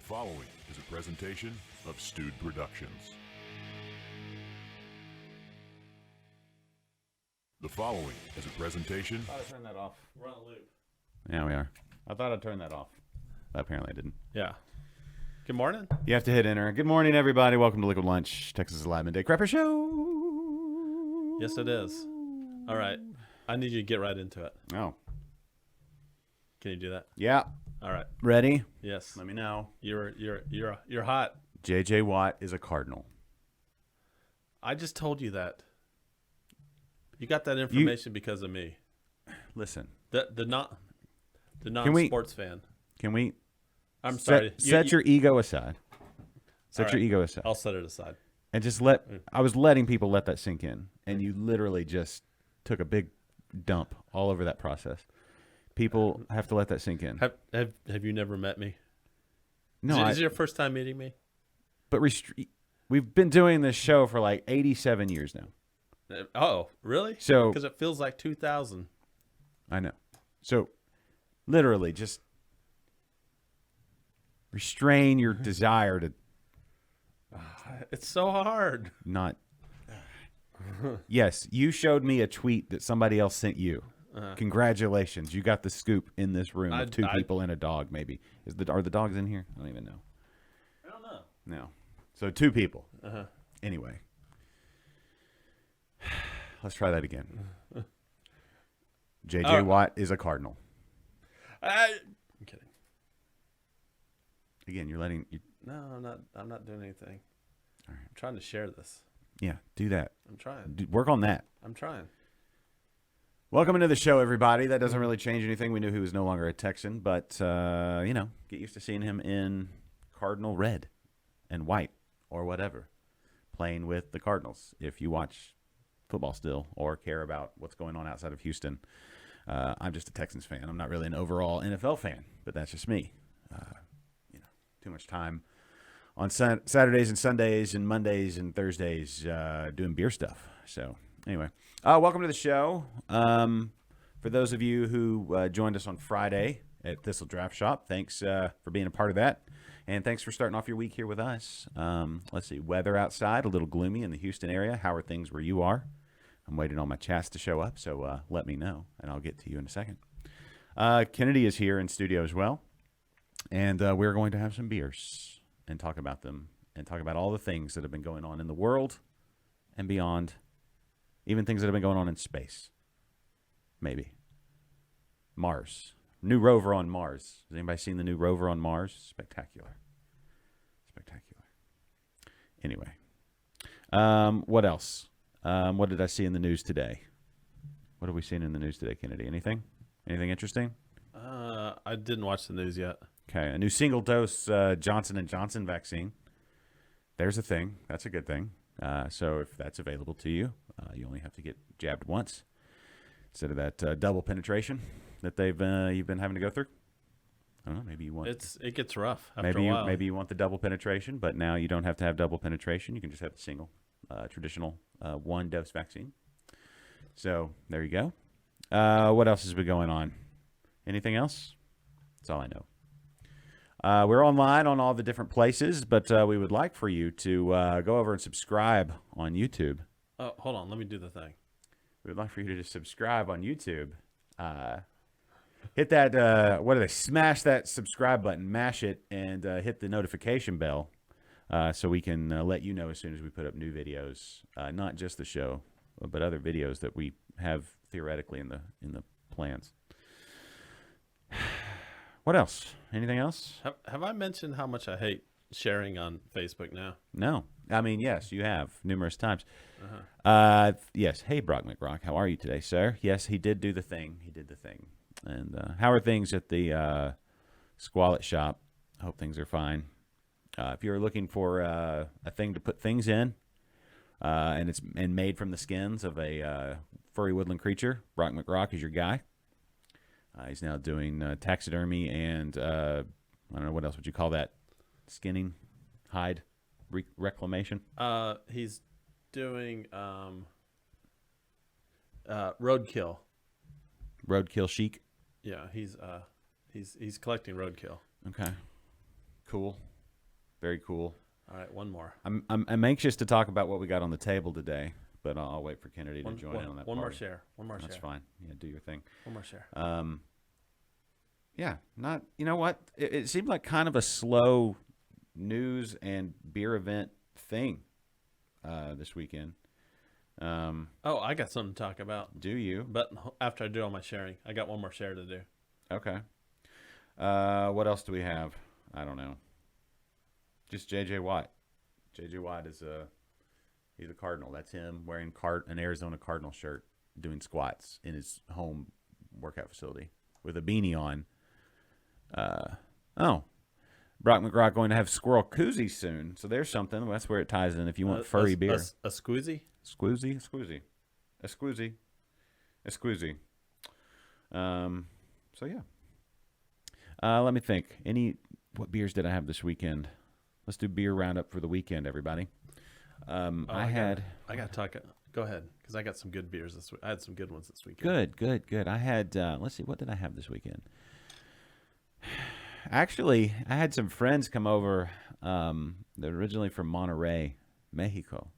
following is a presentation of Stewed Productions. The following is a presentation. I thought I turned that off. We're on a loop. Yeah, we are. I thought I turned that off. Apparently I didn't. Yeah. Good morning. You have to hit enter. Good morning, everybody. Welcome to Liquid Lunch, Texas Live Midday Crapper Show. Yes, it is. All right. I need you to get right into it. Oh. Can you do that? Yeah. All right. Ready? Yes. Let me know. You're hot. J.J. Watt is a Cardinal. I just told you that. You got that information because of me. Listen. The non-sports fan. Can we I'm sorry. set your ego aside. Set All your right. ego aside. I'll set it aside. And just I was letting people let that sink in. And you literally just took a big dump all over that process. People have to let that sink in. Have you never met me? No, Is it your first time meeting me? but we've been doing this show for like 87 years now. Oh, really? So Because it feels like 2000. I know. So literally just restrain your desire to It's so hard. not. Yes, you showed me a tweet that somebody else sent you. Congratulations, you got the scoop in this room of two people and a dog. Maybe are the dogs in here? I don't even know. I don't know. No, so two people. Uh-huh. Anyway, let's try that again. J.J. Watt is a Cardinal. I'm kidding. Again, you're letting. No, I'm not doing anything. All right. I'm trying to share this. Yeah, do that. I'm trying. Work on that. I'm trying. Welcome into the show, everybody. That doesn't really change anything. We knew he was no longer a Texan, but, get used to seeing him in Cardinal red and white or whatever, playing with the Cardinals. If you watch football still or care about what's going on outside of Houston, I'm just a Texans fan. I'm not really an overall NFL fan, but that's just me. Too much time on Saturdays and Sundays and Mondays and Thursdays doing beer stuff. So anyway, welcome to the show. For those of you who joined us on Friday at Thistle Draft Shop, thanks for being a part of that. And thanks for starting off your week here with us. Let's see, weather outside, a little gloomy in the Houston area. How are things where you are? I'm waiting on my chats to show up, so let me know, and I'll get to you in a second. Kennedy is here in studio as well, and we're going to have some beers and talk about them and talk about all the things that have been going on in the world and beyond, even things that have been going on in space. Maybe. Mars. New rover on Mars. Has anybody seen the new rover on Mars? Spectacular. Spectacular. Anyway. What else? What did I see in the news today? What have we seen in the news today, Kennedy? Anything? Anything interesting? I didn't watch the news yet. Okay. A new single-dose Johnson & Johnson vaccine. There's a thing. That's a good thing. So if that's available to you, you only have to get jabbed once instead of that double penetration that you've been having to go through. I don't know. Maybe you want It gets rough after a while. Maybe you want the double penetration, but now you don't have to have double penetration. You can just have the single, traditional one-dose vaccine. So there you go. What else has been going on? Anything else? That's all I know. We're online on all the different places, but we would like for you to go over and subscribe on YouTube. Oh, hold on. Let me do the thing. We would like for you to just subscribe on YouTube. Hit that, smash that subscribe button, mash it, and hit the notification bell so we can let you know as soon as we put up new videos, not just the show, but other videos that we have theoretically in the plans. What else? Anything else? Have I mentioned how much I hate sharing on Facebook now? No. I mean, yes, you have numerous times. Yes. Hey, Brock McRock. How are you today, sir? Yes, he did do the thing. He did the thing. And how are things at the Squallet shop? I hope things are fine. If you're looking for a thing to put things in, and it's made from the skins of a furry woodland creature, Brock McRock is your guy. He's now doing taxidermy and I don't know, what else would you call that? Skinning, hide, reclamation. He's doing roadkill. Roadkill chic. Yeah, he's collecting roadkill. Okay. Cool. Very cool. All right, one more. I'm anxious to talk about what we got on the table today, but I'll wait for Kennedy to join in on that. One more party. share. One more That's share. fine. Yeah, do your thing. One more share. Yeah, not. You know what? It seemed like kind of a slow news and beer event thing this weekend. Oh, I got something to talk about. Do you? But after I do all my sharing, I got one more share to do. Okay. What else do we have? I don't know. Just J.J. Watt. J.J. Watt is he's a Cardinal. That's him wearing an Arizona Cardinal shirt, doing squats in his home workout facility with a beanie on. Brock McGraw going to have squirrel koozies soon. So there's something. That's where it ties in. If you want furry beer, a squeezy. Squoozy. So yeah. Let me think. What beers did I have this weekend? Let's do beer roundup for the weekend, everybody. I got to talk. Go ahead, because I got some good beers this week. I had some good ones this weekend. Good. I had. Let's see. What did I have this weekend? Actually, I had some friends come over. They're originally from Monterrey, Mexico,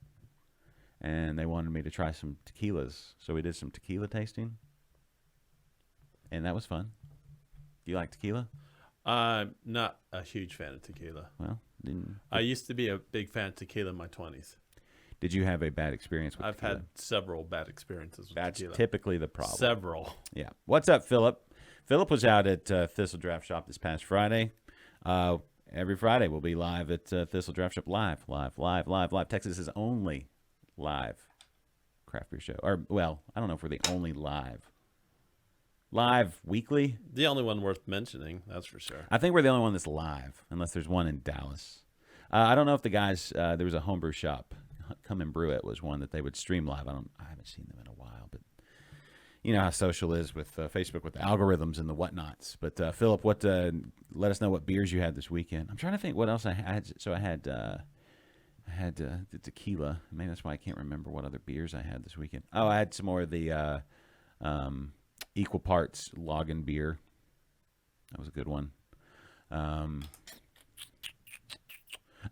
and they wanted me to try some tequilas. So we did some tequila tasting, and that was fun. Do you like tequila? I'm not a huge fan of tequila. Well, I used to be a big fan of tequila in my 20s. Did you have a bad experience with I've tequila? had several bad experiences with That's tequila. typically the problem. Several. Yeah. What's up, Philip? Philip was out at Thistle Draft Shop this past Friday. Every Friday we'll be live at Thistle Draft Shop live. Texas's only live craft beer show. Or, well, I don't know if we're the only live weekly. The only one worth mentioning, that's for sure. I think we're the only one that's live, unless there's one in Dallas. I don't know if the guys, there was a homebrew shop, Come and Brew It was one that they would stream live. I haven't seen them in a while, but you know how social is with Facebook with the algorithms and the whatnots. But Philip, let us know what beers you had this weekend. I'm trying to think what else I had. So I had the tequila. Maybe that's why I can't remember what other beers I had this weekend. Oh, I had some more of the equal parts Lagen beer. That was a good one.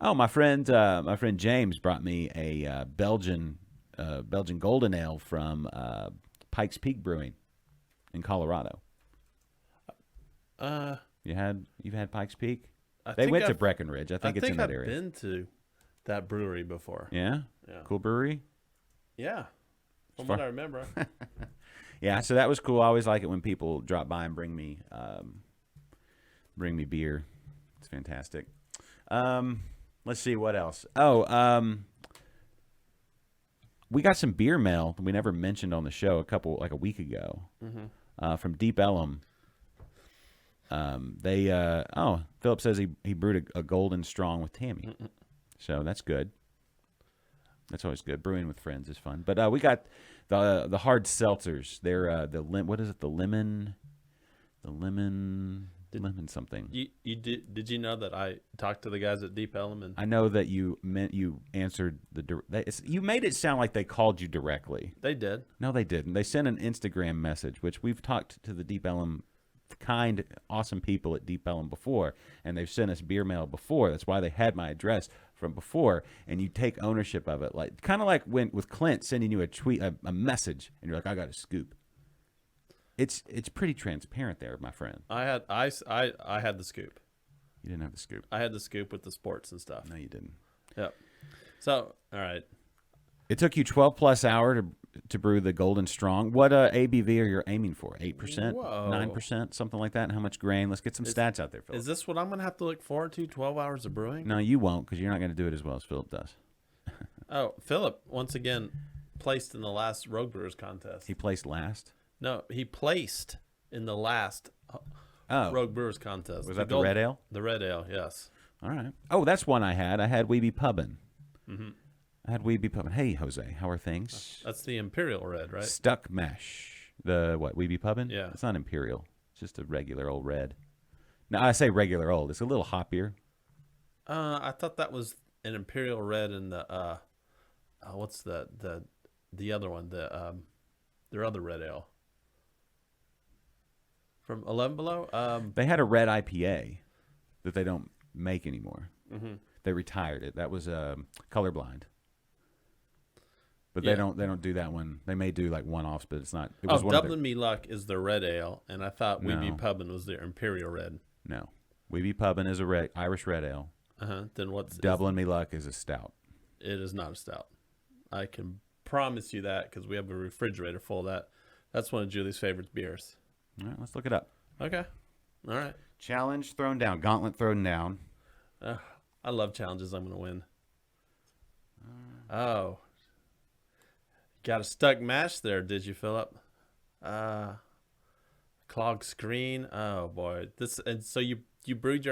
My friend James brought me a Belgian Golden Ale from Pikes Peak Brewing in Colorado. You've had Pikes Peak? They went to Breckenridge. I think it's in that area. I've been to that brewery before. Yeah? Yeah. Cool brewery? Yeah. From what I remember. Yeah, so that was cool. I always like it when people drop by and bring me beer. It's fantastic. Let's see what else. We got some beer mail that we never mentioned on the show a week ago from Deep Ellum. Philip says he brewed a Golden Strong with Tammy. So that's good. That's always good. Brewing with friends is fun. But we got the hard seltzers. They're what is it? The lemon something. Did you know that I talked to the guys at Deep Ellum? And I know that you answered you made it sound like they called you directly. they did. No, they didn't. They sent an Instagram message, which we've talked to the Deep Ellum kind, awesome people at Deep Ellum before, and they've sent us beer mail before. That's why they had my address from before, and you take ownership of it, like kind of like when with Clint sending you a tweet, a message, and you're like, I got a scoop. It's pretty transparent there, my friend. I had the scoop. You didn't have the scoop. I had the scoop with the sports and stuff. No, you didn't. Yep. So, all right. It took you 12 plus hours to brew the Golden Strong. What ABV are you aiming for? 8%, Whoa. 9%, something like that. And how much grain? Let's get some stats out there, Philip. Is this what I'm going to have to look forward to? 12 hours of brewing? No, you won't, because you're not going to do it as well as Philip does. Oh, Philip once again placed in the last Rogue Brewers contest. He placed last. No, he placed in the last Oh, Rogue Brewers contest. was that the red ale? The red ale, yes. All right. Oh, that's one I had. I had Weeby Pubbin. I had Weeby Pubbin. Hey, Jose, how are things? That's the Imperial Red, right? Stuck Mesh. The what? Weeby Pubbin? Yeah. It's not Imperial. It's just a regular old red. Now I say regular old. It's a little hoppier. I thought that was an Imperial Red and the what's the other one? Their other red ale. From 11 Below? They had a red IPA that they don't make anymore. They retired it. That was colorblind. But Yeah. they don't do that one. They may do like one-offs, but it's not. It Oh, was one of Dublin Me Luck is the red ale, and I thought Weeby No. Pubbin was their Imperial Red. no. Weeby Pubbin is a Irish red ale. Then what's Dublin Me Luck is a stout. It is not a stout. I can promise you that because we have a refrigerator full of that. That's one of Julie's favorite beers. All right, let's look it up. Okay. All right. Challenge thrown down. Gauntlet thrown down. I love challenges. I'm going to win. Oh. Got a stuck mash there, did you, Philip? Clogged screen. Oh boy. And so you brewed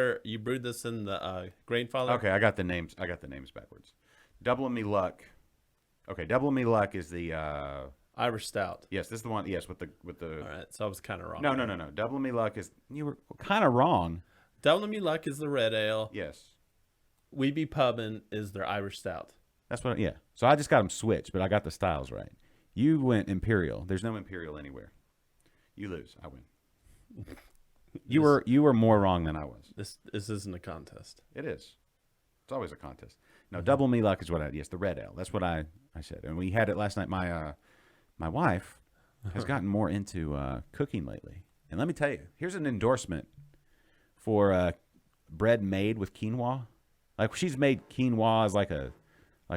this in the grain father? Okay, I got the names backwards. Dublin Me Luck. Okay, Dublin Me Luck is the Irish stout. yes, this is the one. Yes, with the All right. So I was kind of wrong. No. Dublin Me Luck is you were kind of wrong. Dublin Me Luck is the red ale. Yes. Weeby Pubbin is their Irish stout. That's what. Yeah. So I just got them switched, but I got the styles right. You went Imperial. There's no Imperial anywhere. You lose. I win. You were more wrong than I was. This isn't a contest. It is. It's always a contest. No, Double Me Luck is what I. Yes, the red ale. That's what I said. And we had it last night. My wife has gotten more into cooking lately. And let me tell you, here's an endorsement for bread made with quinoa. Like she's made quinoa as like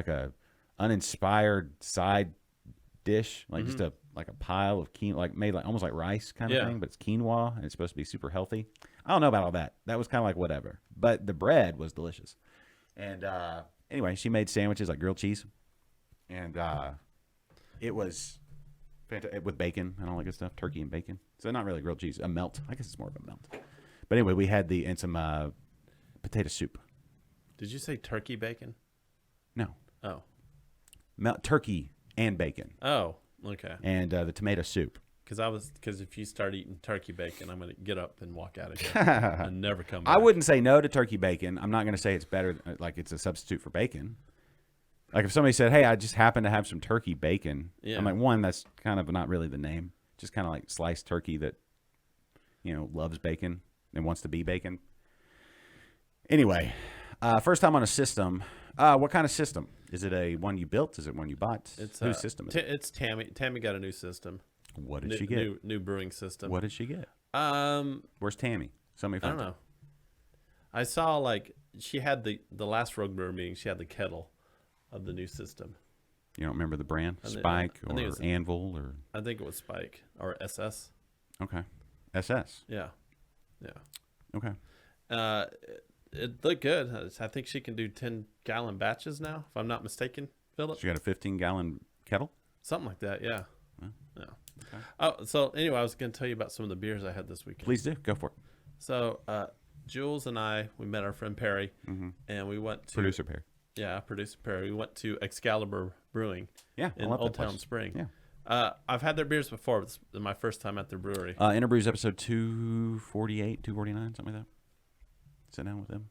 a uninspired side dish, like just a pile of quinoa, like made like almost like rice kind of thing, but it's quinoa and it's supposed to be super healthy. I don't know about all that. That was kind of like whatever, but the bread was delicious. And anyway, she made sandwiches like grilled cheese, and it was fantastic with bacon and all that good stuff, turkey and bacon. So not really grilled cheese, a melt. I guess it's more of a melt. But anyway, we had some potato soup. Did you say turkey bacon? No, Oh. turkey and bacon, Oh. Okay. and the tomato soup. Because if you start eating turkey bacon, I'm gonna get up and walk out of here and never come back. I wouldn't say no to turkey bacon. I'm not going to say it's better, like it's a substitute for bacon. Like if somebody said, "Hey, I just happen to have some turkey bacon," Yeah. I'm like, one, that's kind of not really the name. Just kind of like sliced turkey that loves bacon and wants to be bacon. Anyway, first time on a system. What kind of system? Is it a one you built? Is it one you bought? It's Whose system is it? It's Tammy. Tammy got a new system. What did she get? New brewing system. What did she get? Um, Where's Tammy? Somebody I find don't know. I saw like she had the last Rogue Brewer meeting. She had the kettle of the new system. You don't remember the brand? I think- Spike I think it or was- Anvil or I think it was Spike or SS. okay, SS. Yeah. Okay. It looked good. I think she can do 10-gallon batches now, if I'm not mistaken, Philip. She got a 15-gallon kettle. Something like that, yeah. Oh, Yeah. okay. Oh, so anyway, I was going to tell you about some of the beers I had this weekend. Please do. Go for it. So, Jules and I, we met our friend Perry, and we went to Producer pair. Yeah, producer Perry. We went to Excalibur Brewing Yeah, I in love that Old Town place. Spring. Yeah. I've had their beers before. It's my first time at their brewery. Interbrews episode 248, 249, something like that. Sit down with them.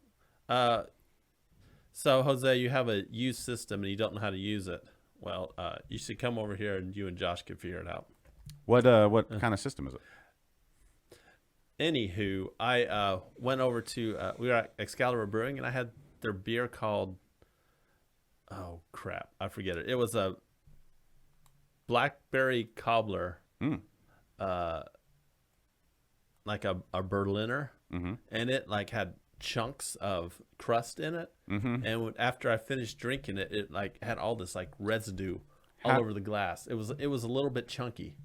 So Jose, you have a used system and you don't know how to use it. Well, you should come over here and you and Josh can figure it out. What kind of system is it? Anywho, I went over to we were at Excalibur Brewing and I had their beer called, oh crap, I forget it. It was a blackberry cobbler, like a Berliner, and it like had chunks of crust in it. And after I finished drinking it, it like had all this like residue all over the glass. It was a little bit chunky.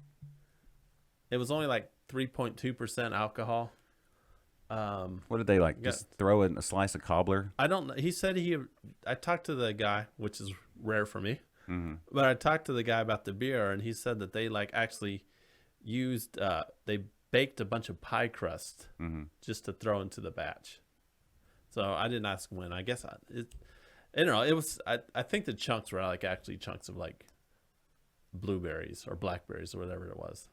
It was only like 3.2% alcohol. What did they like? Just throw in a slice of cobbler? I don't know. He said I talked to the guy, which is rare for me, but I talked to the guy about the beer, and he said that they like actually used, they baked a bunch of pie crust just to throw into the batch. So I didn't ask when. I guess it was. I think the chunks were like actually chunks of like blueberries or blackberries or whatever it was.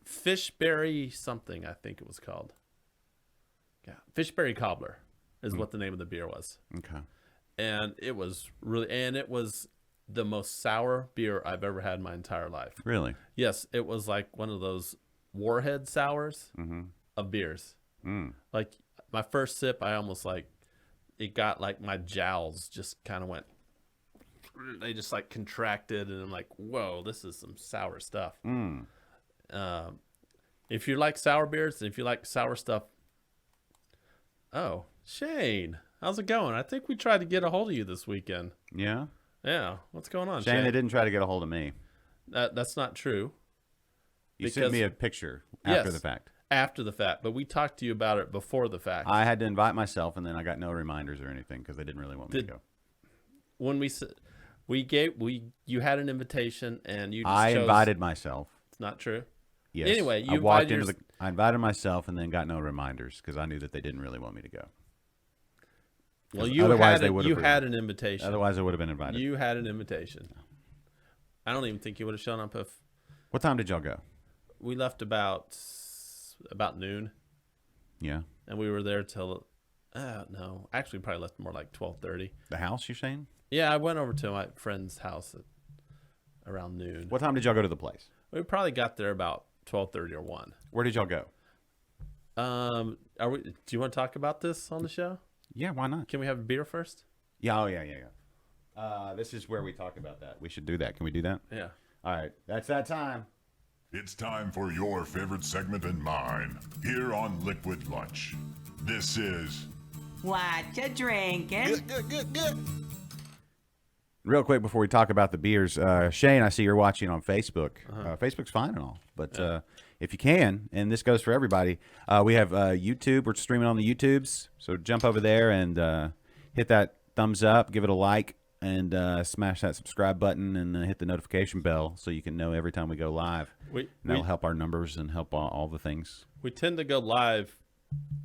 Fishberry something, I think it was called. Yeah, Fishberry Cobbler is what the name of the beer was. Okay. And it was the most sour beer I've ever had in my entire life. Really? Yes, it was like one of those warhead sours of beers. Like my first sip, I almost like it got like my jowls just kind of went. They just like contracted, and I'm like, whoa, this is some sour stuff. If you like sour beers, if you like sour stuff. Oh, Shane, how's it going? I think we tried to get a hold of you this weekend. Yeah. Yeah, what's going on, Shane, they didn't try to get a hold of me. That's not true. You sent Because- me a picture after Yes. the fact. After the fact, but we talked to you about it before the fact. I had to invite myself, and then I got no reminders or anything because they didn't really want me to go. When you had an invitation and you just I chose, invited myself. It's not true. Yes. Anyway, I you walked invited into I invited myself and then got no reminders because I knew that they didn't really want me to go. Well, 'Cause you otherwise had they would have had an invitation. Otherwise, I would have been invited. You had an invitation. I don't even think you would have shown up if What time did y'all go? we left about noon, Yeah. and we were there till no, actually probably left more like 12:30. The house, you're saying? Yeah, I went over to my friend's house at around noon. What time did y'all go to the place? We probably got there about 12:30 or 1. Where did y'all go? Do you want to talk about this on the show? Yeah, why not? Can we have a beer first? Yeah, yeah. This is where we talk about that. We should do that. Can we do that? Yeah. All right. That's that time. It's time for your favorite segment and mine here on Liquid Lunch. This is What you drinking? Real quick before we talk about the beers, Shane, I see you're watching on Facebook. Facebook's fine and all, but if you can, and this goes for everybody, we have YouTube. We're streaming on the YouTubes, so jump over there and hit that thumbs up, give it a like, and smash that subscribe button and hit the notification bell so you can know every time we go live. And that'll help our numbers and help all the things. We tend to go live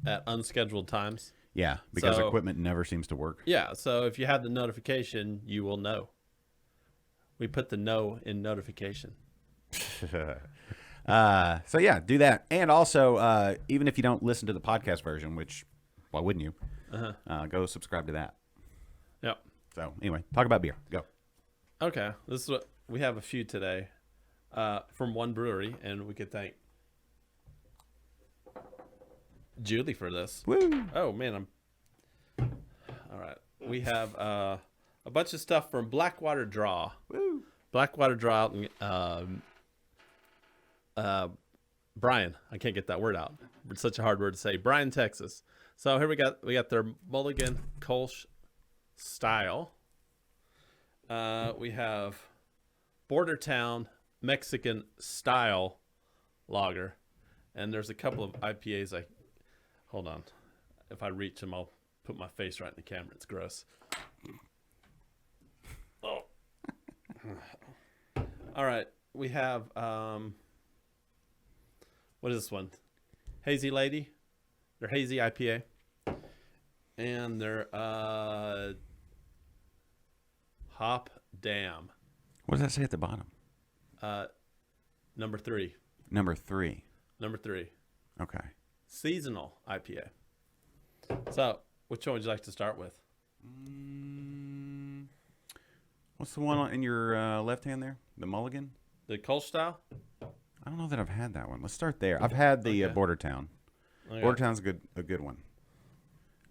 at unscheduled times. Yeah, because So- equipment never seems to work. Yeah, so if you have the notification, you will know. We put the no in notification. So yeah, do that. And also, even if you don't listen to the podcast version, which why wouldn't you? Go subscribe to that. Yep. So anyway, talk about beer. Go. Okay, this is what we have a few today from one brewery, and we could thank Julie for this. Woo! Oh man, all right. We have a bunch of stuff from Blackwater Draw. Woo! Blackwater Draw. Bryan, I can't get that word out. It's such a hard word to say. Bryan, Texas. So here we got their Mulligan Kolsch style. We have Bordertown Mexican style lager, and there's a couple of IPAs. Hold on, if I reach them, I'll put my face right in the camera. It's gross. Oh. All right, we have what is this one? Hazy Lady. They're hazy IPA, and they're Hop Dam. What does that say at the bottom? Number 3. Number 3. Number 3. Okay. Seasonal IPA. So, which one would you like to start with? What's the one in your left hand there? The Mulligan? The Kolsch style? I don't know that I've had that one. Let's start there. I've had the Okay. Bordertown. Okay. Bordertown's a good one.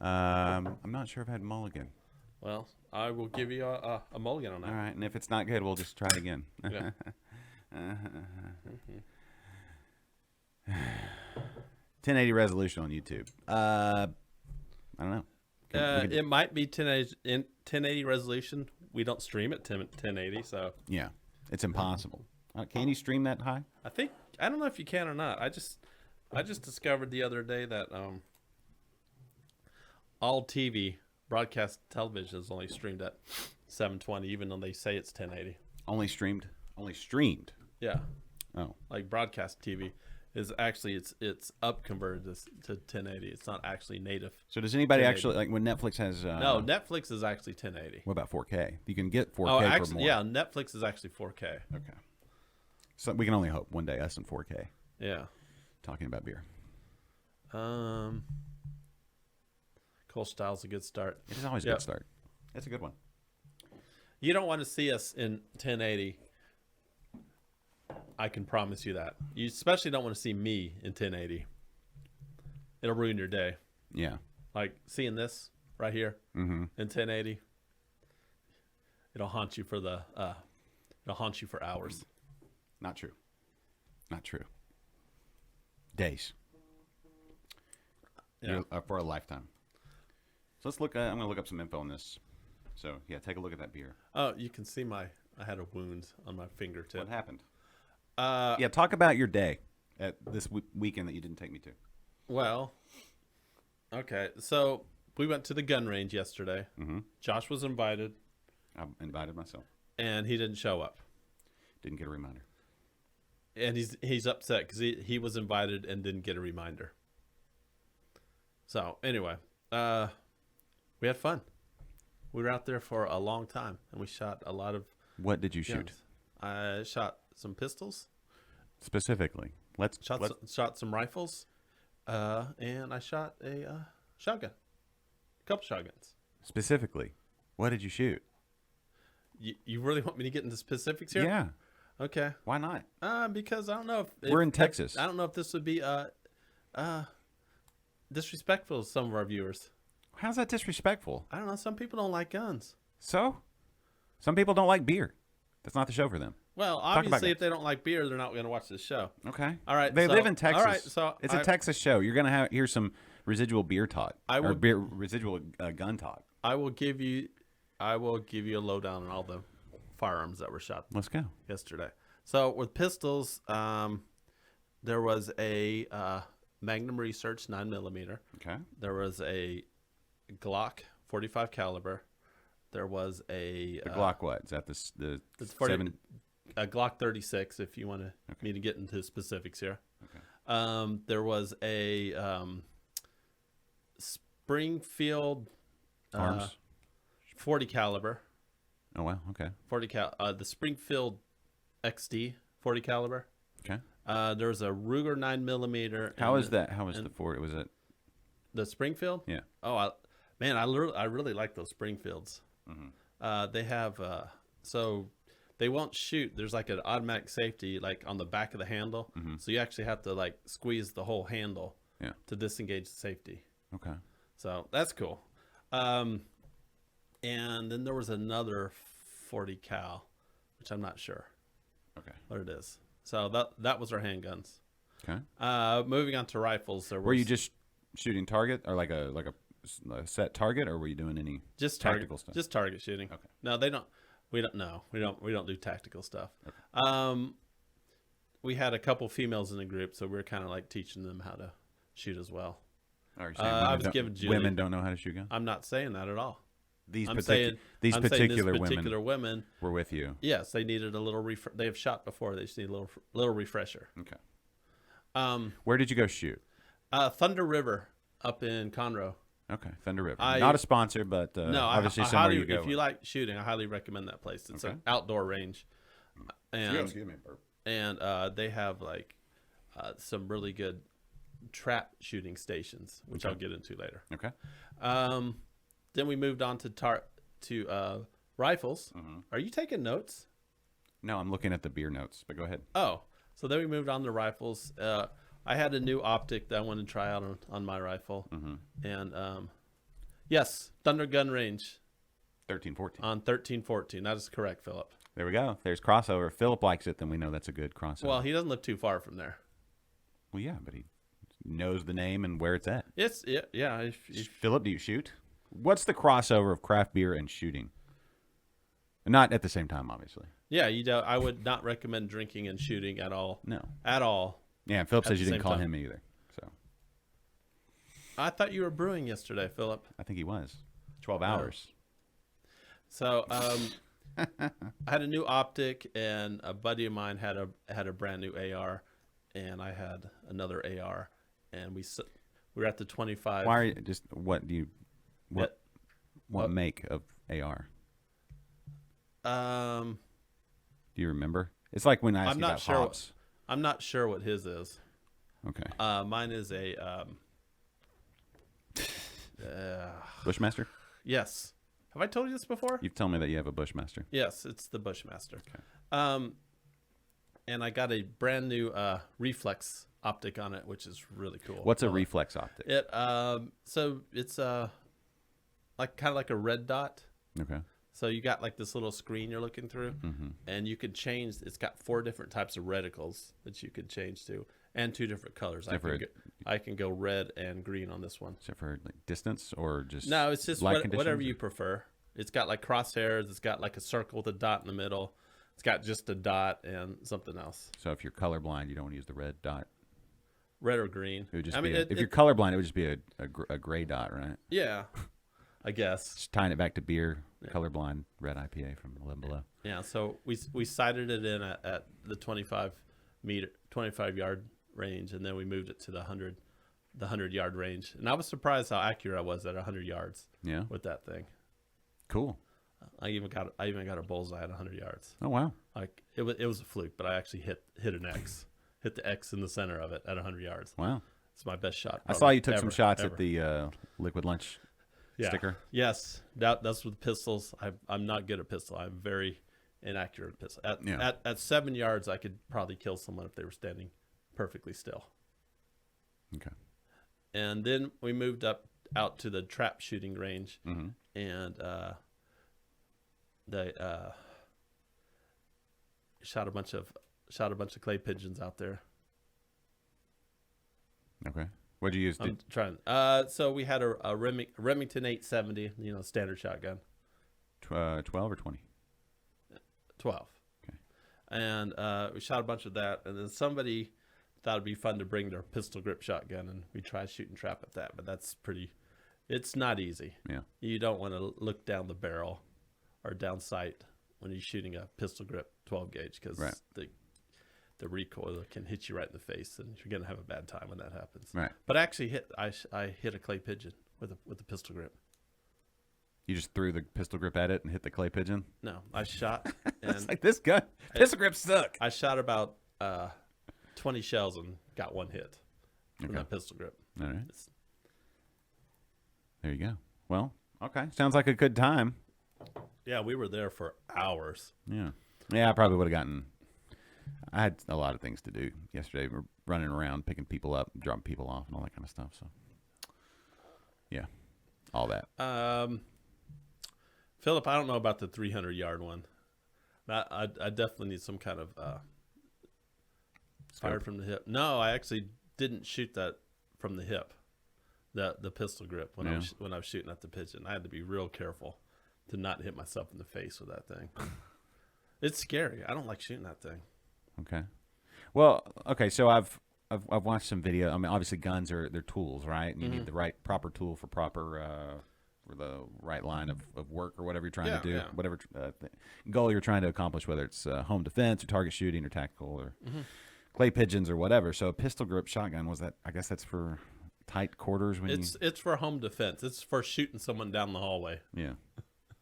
I'm not sure I've had Mulligan. Well, I will give you a mulligan on that. All right, and if it's not good, we'll just try it again. Yeah. 1080 resolution on YouTube. I don't know. We can- It might be 1080 resolution. We don't stream at 1080, so yeah, it's impossible. Can you stream that high? I don't know if you can or not. I just discovered the other day that all TV broadcast television is only streamed at 720, even though they say it's 1080. Only streamed. Only streamed. Yeah, Oh, like broadcast TV is actually it's up converted to 1080. It's not actually native. so does anybody 1080. actually like when Netflix has? No, Netflix is actually 1080. What about 4K? You can get 4K Oh, for actually, more. yeah, Netflix is actually 4K. Okay. So we can only hope one day us in 4K Yeah. talking about beer. Kolsch Style's a good start. It is always a Yep. good start. It's a good one. You don't want to see us in 1080. I can promise you that. You especially don't want to see me in 1080. It'll ruin your day. Yeah. Like seeing this right here in 1080. It'll haunt you for hours. Not true. Not true. Days. Yeah. For a lifetime. So let's look. I'm going to look up some info on this. So yeah, take a look at that beer. Oh, you can see I had a wound on my fingertip. What happened? Yeah, talk about your day at this weekend that you didn't take me to. Well, okay. So we went to the gun range yesterday. Mm-hmm. Josh was invited, I invited myself. and he didn't show up. Didn't get a reminder. And he's upset because he was invited and didn't get a reminder. So anyway, we had fun. We were out there for a long time, and we shot a lot of What did you shoot? guns. I shot some pistols, Specifically? Let's shot some rifles, and I shot a shotgun, a couple shotguns. specifically. What did you shoot? You really want me to get into specifics here? Yeah. Okay. Why not? Because I don't know if We're in Texas. I don't know if this would be disrespectful to some of our viewers. How's that disrespectful? I don't know. Some people don't like guns. So? Some people don't like beer. That's not the show for them. Well, about obviously, guns. if they don't like beer, they're not going to watch this show. Okay. All right, They so- live in Texas. all right, so it's a Texas show. You're going to hear some residual beer talk. Or residual gun talk. I will give you a lowdown on all the firearms that were shot Let's go. yesterday. So with pistols, there was a Magnum Research 9mm. Okay. There was a Glock 45 caliber. There was a The Glock what? Is that the it's 40 7? a Glock 36. If you want me to get into specifics here. Okay. There was a Springfield Arms? 40 caliber. Oh, wow. Okay. 40 the Springfield XD 40 caliber. Okay. There was a Ruger 9mm. How is that? How was the 4? Was it? The Springfield? Yeah. Oh, I really like those Springfields. They have so they won't shoot. There's like an automatic safety like on the back of the handle, so you actually have to like squeeze the whole handle Yeah. to disengage the safety. Okay. So that's cool. And then there was another 40 cal, which I'm not sure Okay. what it is. So that was our handguns. Okay. Moving on to rifles, there was Were you just shooting target or like a set target, or were you doing any just tactical stuff? Just target shooting. Okay. No, they don't. We don't. No, we don't do tactical stuff. We had a couple females in the group, so we were kind of like teaching them how to shoot as well. Or you're saying I women was don't- giving Julie- women don't know how to shoot guns. I'm not saying that at all. These I'm particular saying this particular particular women women. were with you. Yes, they needed a little. They have shot before. They just need a little refresher. Okay. Where did you go shoot? Thunder River up in Conroe. Okay, Thunder River. I- Not a sponsor, but No, obviously I somewhere highly, you go. if you like shooting, I highly recommend that place. It's Okay. an outdoor range, and Excuse me, burp. they have like some really good trap shooting stations, which I'll get into later. Okay. Then we moved on to rifles. Are you taking notes? No, I'm looking at the beer notes, but go ahead. Oh, so then we moved on to rifles. I had a new optic that I wanted to try out on my rifle, and yes, Thunder Gun Range 1314. on 1314. That is correct, Philip. There we go. There's crossover. If Philip likes it, then we know that's a good crossover. Well, he doesn't live too far from there. Well, yeah, but he knows the name and where it's at. It's yeah. If Philip, do you shoot? What's the crossover of craft beer and shooting? Not at the same time, obviously. yeah, I would not recommend drinking and shooting at all. No. At all. Yeah, and Philip At says the you didn't same call time. him either. So I thought you were brewing yesterday, Philip. I think he was. 12 hours. So I had a new optic, and a buddy of mine had a brand new AR, and I had another AR, and we were at the 25. Why are you just what do you what make of AR? Do you remember? It's like when I asked I'm you not about sure. hops. I'm not sure what his is. Okay. Mine is a Bushmaster? yes. Have I told you this before? You've told me that you have a Bushmaster. Yes, it's the Bushmaster. Okay. And I got a brand new reflex optic on it, which is really cool. What's a reflex optic? So it's kind of like a red dot. Okay. So you got like this little screen you're looking through, and you could change. It's got 4 different types of reticles that you could change to, and 2 different colors. I can go red and green on this one. Except for like distance or just No, it's just light whatever conditions, you prefer. It's got like crosshairs. It's got like a circle with a dot in the middle. It's got just a dot and something else. So if you're colorblind, you don't want to use the red dot. Red or green. It would just I mean, if you're colorblind, it would just be a gray dot, right? yeah, I guess. Just tying it back to beer, colorblind red IPA from 11 Below. Yeah. So we sighted it in at the 25 yard range, and then we moved it to the 100 yard range. And I was surprised how accurate I was at 100 yards. Yeah. With that thing. Cool. I even got a bullseye at 100 yards. Oh wow. Like it was a fluke, but I actually hit an X. Hit the X in the center of it at 100 yards. Wow. It's my best shot. I saw you took some ever, shots ever. at the Liquid Lunch sticker. Yes, that's with pistols. I'm not good at pistol. I'm very inaccurate at pistol. At 7 yards, I could probably kill someone if they were standing perfectly still. Okay. And then we moved out to the trap shooting range, Mm-hmm. and they shot a bunch of clay pigeons out there. Okay. What'd you use? I'm trying. So we had a Remington 870, standard shotgun. 12 or 20? 12. Okay. And we shot a bunch of that, and then somebody thought it'd be fun to bring their pistol grip shotgun, and we tried shooting trap at that, but it's not easy. Yeah. You don't want to look down the barrel or down sight when you're shooting a pistol grip 12 gauge, because Right. the recoil can hit you right in the face, and you're gonna have a bad time when that happens. Right. But I actually I hit a clay pigeon with a pistol grip. You just threw the pistol grip at it and hit the clay pigeon? No, I shot It's and like this gun. Pistol grips suck. I shot about 20 shells and got 1 hit from Okay. that pistol grip. All right. It's- There you go. Well, okay. Sounds like a good time. Yeah, we were there for hours. Yeah. Yeah, I probably would have gotten. I had a lot of things to do yesterday. We're running around, picking people up, dropping people off, and all that kind of stuff. So, yeah, all that. Philip, I don't know about the 300-yard one. I definitely need some kind of fired from the hip. No, I actually didn't shoot that from the hip. The pistol grip when I was shooting at the pigeon. I had to be real careful to not hit myself in the face with that thing. It's scary. I don't like shooting that thing. Okay. Well, okay. So I've watched some video. I mean, obviously, guns they're tools, right? And you need the proper tool for for the right line of work or whatever you're trying to do, Yeah. whatever goal you're trying to accomplish, whether it's home defense or target shooting or tactical or clay pigeons or whatever. So a pistol grip shotgun I guess that's for tight quarters when It's for home defense. It's for shooting someone down the hallway. Yeah.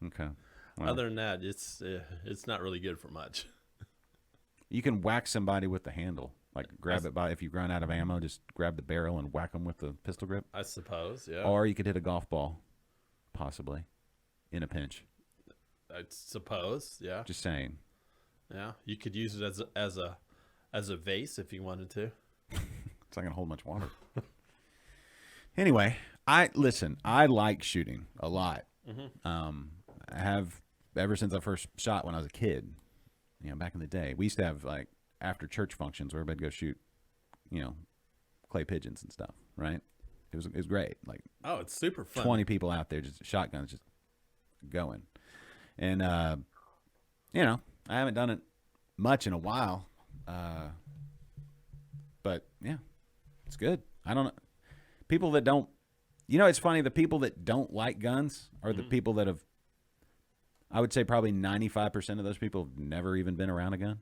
Okay. Well, Other than that, it's not really good for much. you can whack somebody with the handle. Like grab it if you run out of ammo, just grab the barrel and whack them with the pistol grip. I suppose, yeah. Or you could hit a golf ball, possibly, in a pinch. I suppose, yeah. Just saying. Yeah, you could use it as a vase if you wanted to. It's not gonna hold much water. Anyway, I like shooting a lot. I have ever since I first shot when I was a kid. Back in the day, we used to have like after church functions where everybody'd go shoot, clay pigeons and stuff. Right? It was great. Like Oh, it's super fun. 20 people out there, just shotguns, just going. And I haven't done it much in a while. But yeah, it's good. I don't know. People that don't, it's funny. The people that don't like guns are the people that have, I would say probably 95% of those people have never even been around a gun.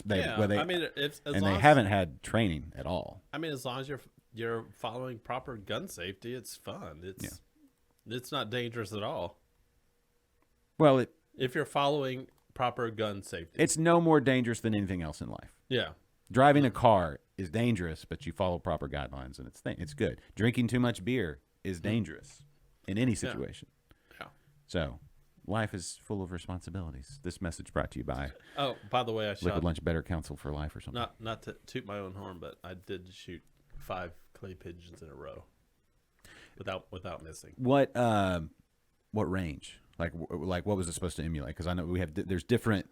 They haven't had training at all. I mean, as long as you're following proper gun safety, it's fun. It's not dangerous at all. Well, If you're following proper gun safety. it's no more dangerous than anything else in life. Yeah. Driving a car is dangerous, but you follow proper guidelines, and it's good. Drinking too much beer is dangerous in any situation. Yeah. So, life is full of responsibilities. This message brought to you by Oh, by the way, I shot Liquid Lunch Better Counsel for Life or something. not to toot my own horn, but I did shoot 5 clay pigeons in a row without missing. What what range? Like what was it supposed to emulate? Because I know we have there's different,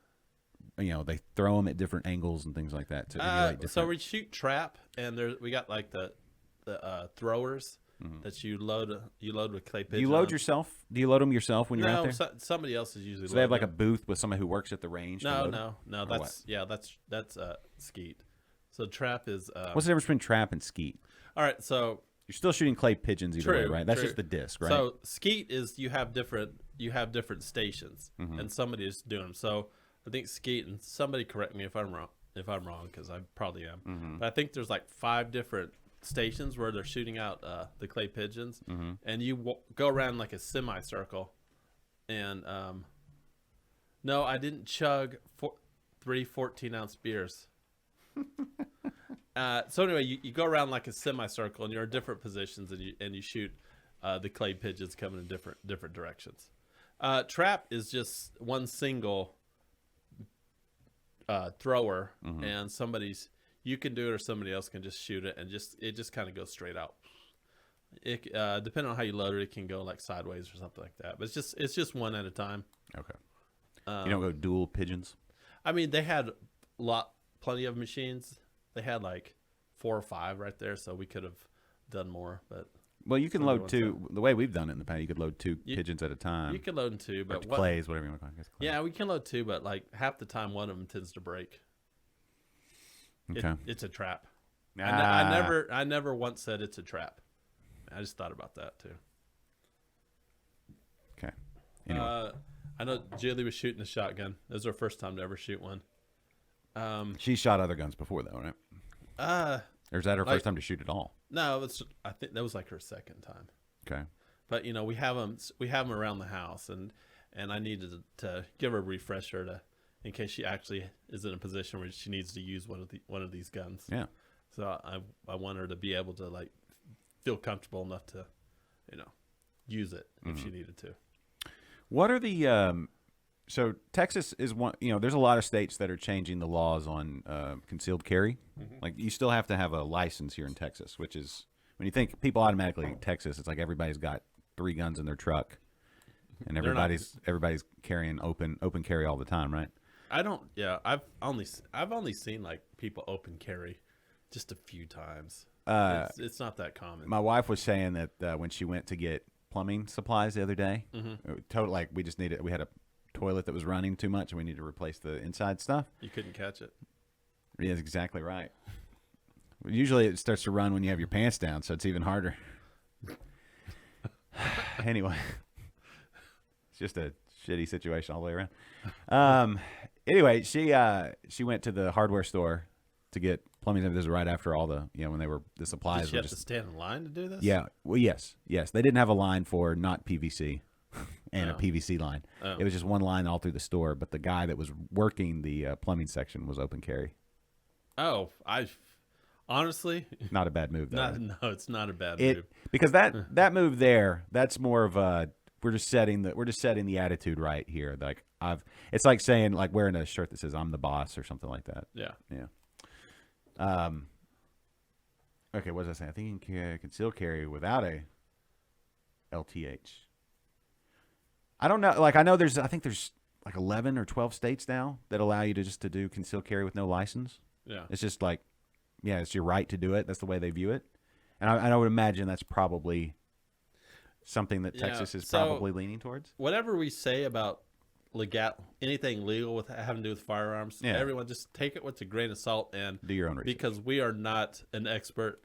they throw them at different angles and things like that to emulate different. So we shoot trap, and we got like the throwers that you load with clay pigeons. Do you load yourself? Do you load them yourself when you're out there? Somebody else is usually. So they have like a booth with somebody who works at the range. No. What? That's skeet. So trap is. What's the difference between trap and skeet? All right, so You're still shooting clay pigeons either way, right? That's true. just the disc, right? So skeet is you have different stations, and somebody is doing them. So I think skeet, and somebody correct me if I'm wrong, because I probably am. But I think there's like 5 different stations where they're shooting out the clay pigeons, and you go around like a semicircle. And no, I didn't chug 3 14-ounce beers. So anyway, you go around like a semicircle, and you're in different positions, and you shoot the clay pigeons coming in different directions. Trap is just one single thrower, and you can do it, or somebody else can just shoot it, and it just kind of goes straight out. It depending on how you load it, it can go like sideways or something like that. But it's just one at a time. Okay. You don't go dual pigeons? I mean, they had plenty of machines. They had like 4 or 5 right there, so we could have done more. But Well, you can load 2. The way we've done it in the past, you could load 2 pigeons at a time. you can load in 2, but clays, whatever you want to call it. Yeah, we can load 2, but like half the time, one of them tends to break. Okay. It's a trap. Ah. I never once said it's a trap. I just thought about that too. Okay. Anyway. I know Julie was shooting a shotgun. It was her first time to ever shoot one. She shot other guns before, though, right? Or is that her first time to shoot at all? No, I think that was like her second time. Okay. But we have them around the house, and I needed to give her a refresher in case she actually is in a position where she needs to use one of these guns. Yeah. So I want her to be able to like feel comfortable enough to, use it if she needed to. What are the so Texas is one, there's a lot of states that are changing the laws on concealed carry. Like you still have to have a license here in Texas, which is when you think people automatically think Texas, it's like everybody's got 3 guns in their truck and everybody's carrying open carry all the time, right? I've only seen like people open carry just a few times. It's not that common. My wife was saying that when she went to get plumbing supplies the other day, like we had a toilet that was running too much and we needed to replace the inside stuff. You couldn't catch it. Yeah, that's exactly right. Usually it starts to run when you have your pants down, so it's even harder. Anyway, it's just a shitty situation all the way around. Anyway, she went to the hardware store to get plumbing. This was right after all the when the supplies. Did she were have to stand in line to do this? Yeah. Well, yes. They didn't have a line for not PVC and a PVC line. It was just one line all through the store. But the guy that was working the plumbing section was open carry. Oh, honestly, not a bad move though. No, it's not a bad move. Because that move there, that's more of a we're just setting the attitude right here. Like it's like saying like wearing a shirt that says I'm the boss or something like that. Yeah. Yeah. Okay, what was I saying? I think you can conceal carry without a LTH. I don't know. Like I think there's like 11 or 12 states now that allow you to do conceal carry with no license. Yeah. It's just like, it's your right to do it. That's the way they view it. And I would imagine that's probably something that Texas is probably leaning towards. Whatever we say about anything legal with having to do with firearms, everyone just take it with a grain of salt and do your own research. Because we are not an expert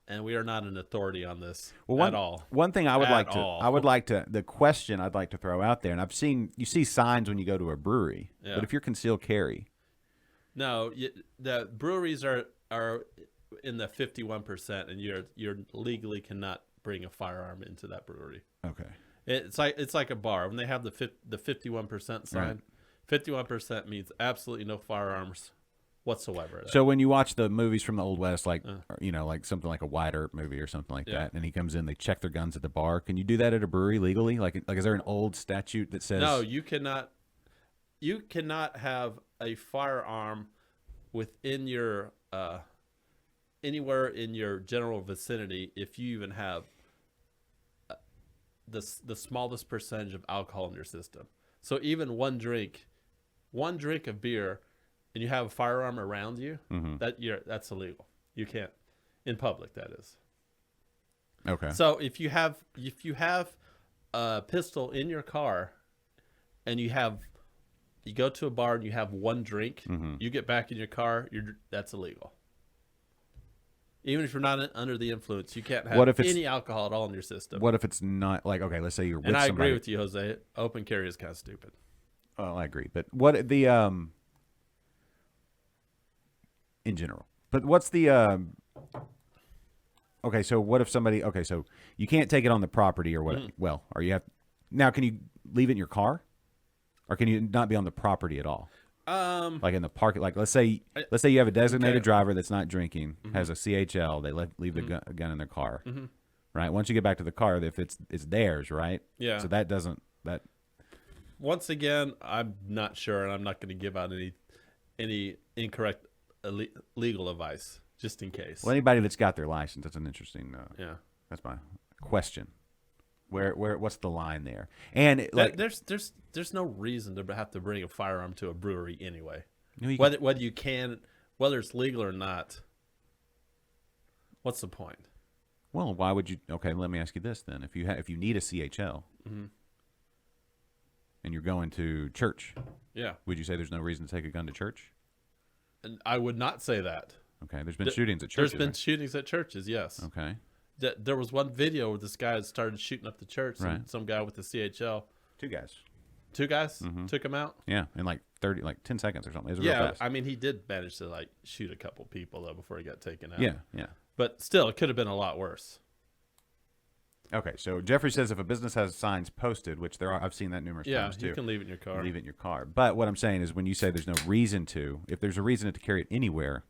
and we are not an authority on this at all. One thing the question I'd like to throw out there, and you see signs when you go to a brewery, but if you're concealed carry. No, the breweries are in the 51%, and you're legally cannot bring a firearm into that brewery. Okay. It's like a bar when they have the 51% sign. Right. 51% means absolutely no firearms whatsoever. So when you watch the movies from the Old West, like like something like a Wyatt Earp movie or something like that, and he comes in, they check their guns at the bar. Can you do that at a brewery legally? Like is there an old statute that says no? You cannot. You cannot have a firearm within your anywhere in your general vicinity if you even have the smallest percentage of alcohol in your system. So even one drink of beer, and you have a firearm around you, that's illegal. You can't in public. That is. Okay. So if you have a pistol in your car, and you go to a bar and you have one drink, you get back in your car, that's illegal. Even if you're not under the influence, you can't have any alcohol at all in your system. What if it's not like, okay, let's say you're with somebody. And I agree with you, Jose. Open carry is kind of stupid. Oh, I agree. But what the in general. But what's the okay, so what if somebody so you can't take it on the property or what well, or you have now can you leave it in your car? Or can you not be on the property at all? Like in the park, like let's say you have a designated driver that's not drinking, has a CHL, they leave the gun in their car, right? Once you get back to the car, if it's theirs, right? Yeah. So that doesn't Once again, I'm not sure, and I'm not going to give out any incorrect legal advice, just in case. Well, anybody that's got their license, that's an interesting. Yeah. That's my question. Where what's the line there? And like, there's no reason to have to bring a firearm to a brewery anyway. you Whether it's legal or not. What's the point? well, why would you? Okay, let me ask you this then: if you need a CHL, and you're going to church, Yeah. would you say there's no reason to take a gun to church? And I would not say that. Okay, there's been shootings at churches. There's been shootings at churches, yes. Okay. There was one video where this guy started shooting up the church, Right. and some guy with the CHL. Two guys. Two guys took him out. Yeah, in like 10 seconds or something. It was real Yeah, fast. I mean, he did manage to like shoot a couple people though before he got taken out. Yeah, yeah. But still, it could have been a lot worse. Okay, so Jeffrey says if a business has signs posted, which there are, I've seen that numerous Yeah, times too. you can leave it in your car. Leave it in your car. But what I'm saying is when you say there's no reason to, if there's a reason to carry it anywhere,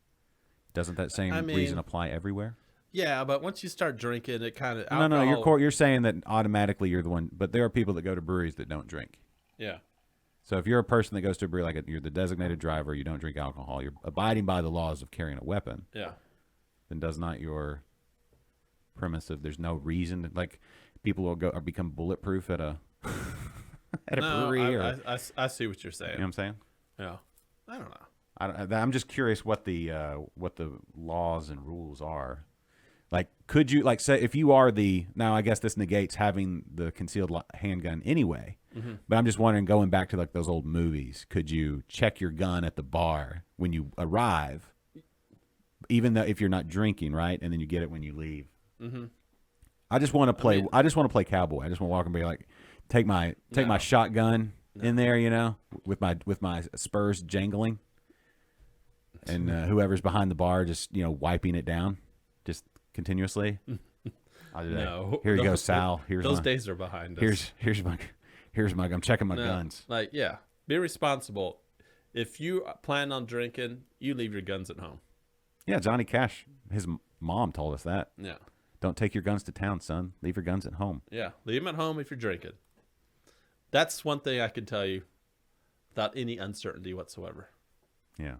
doesn't that same reason apply everywhere? Yeah, but once you start drinking, it kind of No. You're saying that automatically you're the one, but there are people that go to breweries that don't drink. Yeah, So if you're a person that goes to a brewery, like you're the designated driver, you don't drink alcohol, you're abiding by the laws of carrying a weapon, yeah. then does not your premise of there's no reason to, like people will go or become bulletproof at a at a brewery? I see what you're saying. You know what I'm saying? Yeah, I don't know. I'm just curious what the laws and rules are. Like, could you say if you are now I guess this negates having the concealed handgun anyway. But I'm just wondering, going back to like those old movies, could you check your gun at the bar when you arrive, even though if you're not drinking, right? And then you get it when you leave. I just want to play. I just want to play cowboy. I just want to walk and be like, take my shotgun in there, with my spurs jangling, and whoever's behind the bar just wiping it down, just continuously. I'll do that. No, Here you go, Sal. Those days are behind us. Here's my. I'm checking my guns. Like, yeah, be responsible. If you plan on drinking, you leave your guns at home. Yeah, Johnny Cash, his mom told us that. Yeah. Don't take your guns to town, son. Leave your guns at home. Yeah, leave them at home if you're drinking. That's one thing I can tell you without any uncertainty whatsoever. Yeah.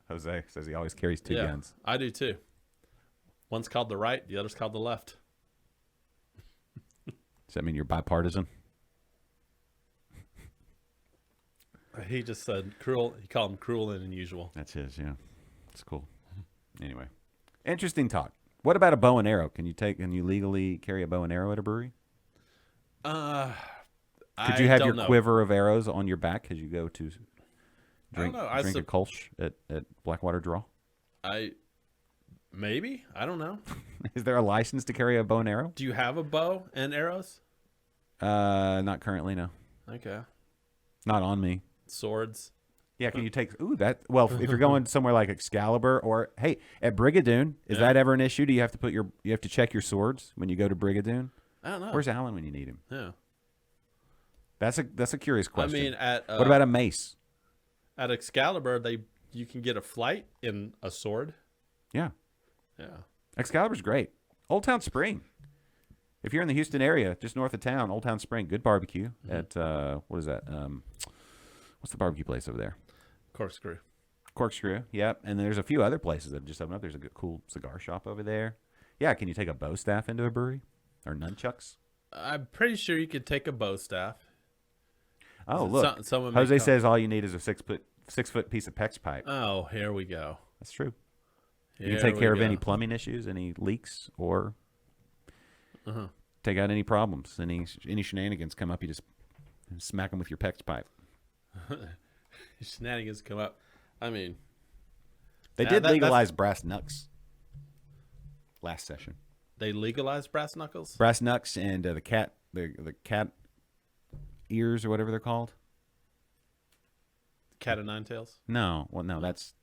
Jose says he always carries two Yeah, guns. I do too. One's called the right, the other's called the left. Does that mean you're bipartisan? He just said cruel. He called him cruel and unusual. That's his, yeah. It's cool. Anyway. Interesting talk. What about a bow and arrow? Can you legally carry a bow and arrow at a brewery? Could you have your quiver of arrows on your back as you go to drink a Kolsch at Blackwater Draw? Maybe. I don't know. Is there a license to carry a bow and arrow? Do you have a bow and arrows? Not currently, no. Okay. Not on me. Swords. Yeah, can you take if you're going somewhere like Excalibur or hey, at Brigadoon, is that ever an issue? Do you have to you have to check your swords when you go to Brigadoon? I don't know. Where's Alan when you need him? Yeah. That's a curious question. I mean, what about a mace? At Excalibur, you can get a flight in a sword. Yeah. Yeah. Excalibur's great. Old Town Spring. If you're in the Houston area, just north of town, Old Town Spring, good barbecue at what is that? What's the barbecue place over there? Corkscrew. Yep. And there's a few other places that just opened up. There's a good, cool cigar shop over there. Yeah. Can you take a bow staff into a brewery or nunchucks? I'm pretty sure you could take a bow staff. Oh, So- look. someone may Jose come- says all you need is a 6-foot piece of PEX pipe. Oh, here we go. That's true. You Here can take we care of go. any plumbing issues, any leaks, or Uh-huh. take out any problems. Any shenanigans come up, you just smack them with your PEX pipe. Shenanigans come up. I mean, They Yeah, did that's- legalize brass knucks last session. they legalized brass knuckles. Brass knucks and the cat ears or whatever they're called. Cat of nine tails. No, well, no, that's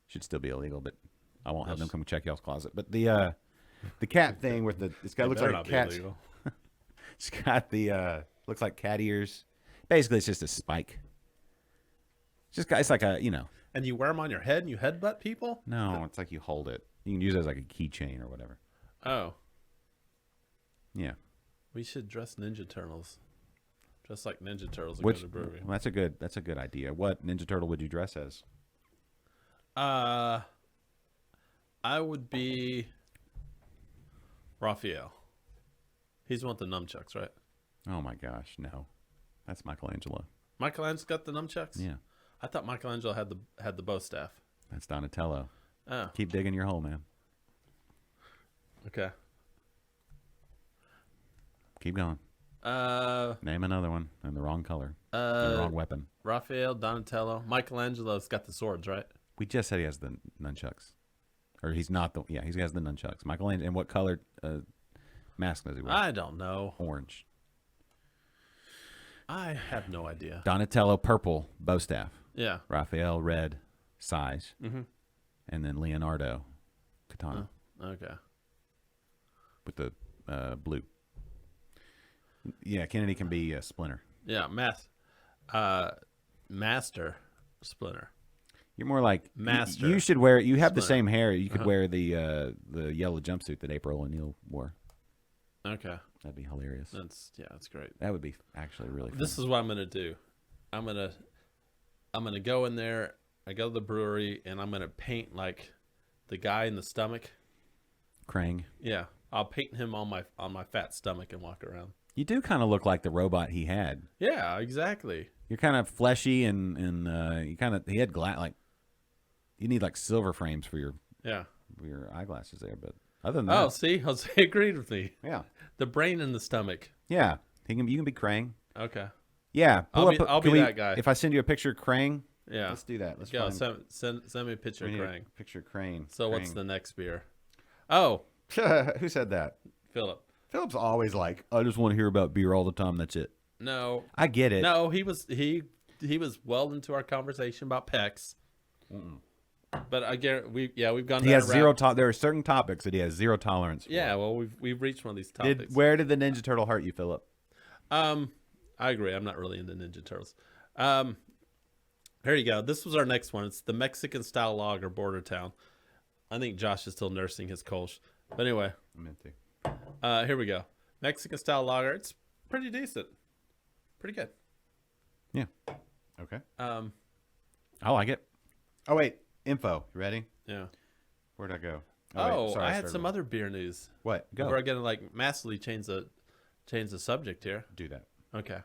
should still be illegal, but I won't have them come check y'all's closet. But the cat thing with it's got They looks better like not a be cat. illegal. It's got the looks like cat ears. Basically, it's just a spike. It's like a And you wear them on your head and you headbutt people? no, it's like you hold it. You can use it as like a keychain or whatever. Oh, Yeah. we should dress Ninja Turtles. Dress like Ninja Turtles and go Which to the brewery. well, that's a good idea. What Ninja Turtle would you dress as? I would be Raphael. He's the one with the nunchucks, right? Oh my gosh, no. That's Michelangelo. Michelangelo's got the nunchucks? Yeah. I thought Michelangelo had the bow staff. That's Donatello. Oh, Keep digging your hole, man. okay. Keep going. Name another one in the wrong color. The wrong weapon. Raphael, Donatello, Michelangelo's got the swords, right? We just said he has the nunchucks. Or he's not the he has the nunchucks. Michelangelo, and what color mask does he wear? I don't know. Orange. I have no idea. Donatello, purple, bow staff. Yeah. Raphael, red, size. Mm-hmm. And then Leonardo, katana, Okay. with the blue. Yeah, Kennedy can be a Splinter. Yeah, Master Splinter. You're more like Master You should wear. You have the Splinter. same hair. You could wear the yellow jumpsuit that April O'Neil wore. Okay. That'd be hilarious. That's great. That would be actually really fun. This is what I'm gonna do. I'm gonna go in there. I go to the brewery and I'm gonna paint like the guy in the stomach. Krang. Yeah, I'll paint him on my fat stomach and walk around. You do kind of look like the robot he had. Yeah, exactly. You're kind of fleshy and you kind of he had like you need like silver frames for your eyeglasses there, but other than that, Oh, see, Jose agreed with me. yeah, The brain in the stomach. yeah, you can be Krang. Okay. Yeah, I'll can be that guy. If I send you a picture of Krang, Yeah. let's do that. Let's Go find, send me a picture we of need a Krang. picture of Krang. So what's Krang. the next beer? Oh, Who said that? Philip. Philip's always like, I just want to hear about beer all the time. That's it. No, I get it. no, he was well into our conversation about PEX. But I guarantee we've gone. He down has a zero. route. There are certain topics that he has zero tolerance for. Yeah, well, we've reached one of these topics. Where did the Ninja Turtle hurt you, Philip? I agree. I'm not really into Ninja Turtles. Here you go. This was our next one. It's the Mexican style lager, Border Town. I think Josh is still nursing his Kolsch. But anyway, I meant to. here we go. Mexican style lager. It's pretty decent. Pretty good. Yeah. Okay. Um, I like it. Oh wait, info. You ready? yeah. Where'd I go? Oh, wait, sorry, I had started some wrong. other beer news. What? Go. We're gonna like massively change the subject here. Do that. Okay.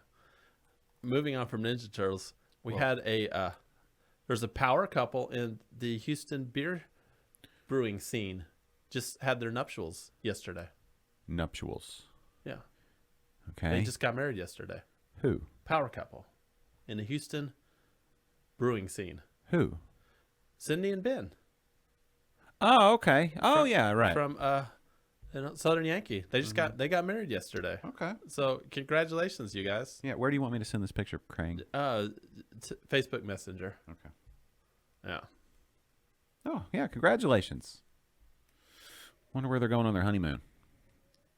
Moving on from Ninja Turtles, we had there's a power couple in the Houston beer brewing scene. Just had their nuptials yesterday. Nuptials. Yeah. Okay. They just got married yesterday. Who? Power couple in the Houston brewing scene. Who? Cindy and Ben Oh, okay. Oh, yeah, right. from Southern Yankee. They just got married yesterday. Okay. So congratulations, you guys. Yeah, where do you want me to send this picture of Krang? Facebook Messenger. Okay. Yeah. Oh, yeah, congratulations. Wonder where they're going on their honeymoon.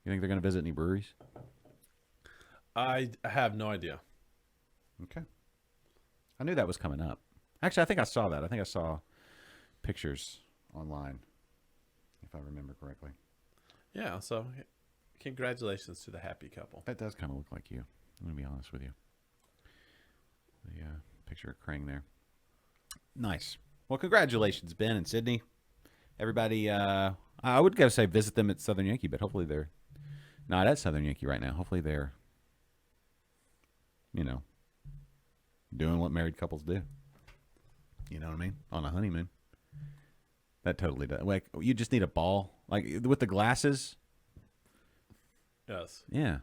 You think they're going to visit any breweries? I have no idea. Okay. I knew that was coming up. Actually, I think I saw that. I think I saw pictures online, if I remember correctly. Yeah, so congratulations to the happy couple. That does kind of look like you. I'm going to be honest with you. The picture of Krang there. Nice. Well, congratulations, Ben and Sydney. Everybody, I would gotta say visit them at Southern Yankee, but hopefully they're Not at Southern Yankee right now. Hopefully they're, doing what married couples do. You know what I mean? On a honeymoon. That totally does. Like, you just need a ball. Like, with the glasses. Yes. Yeah.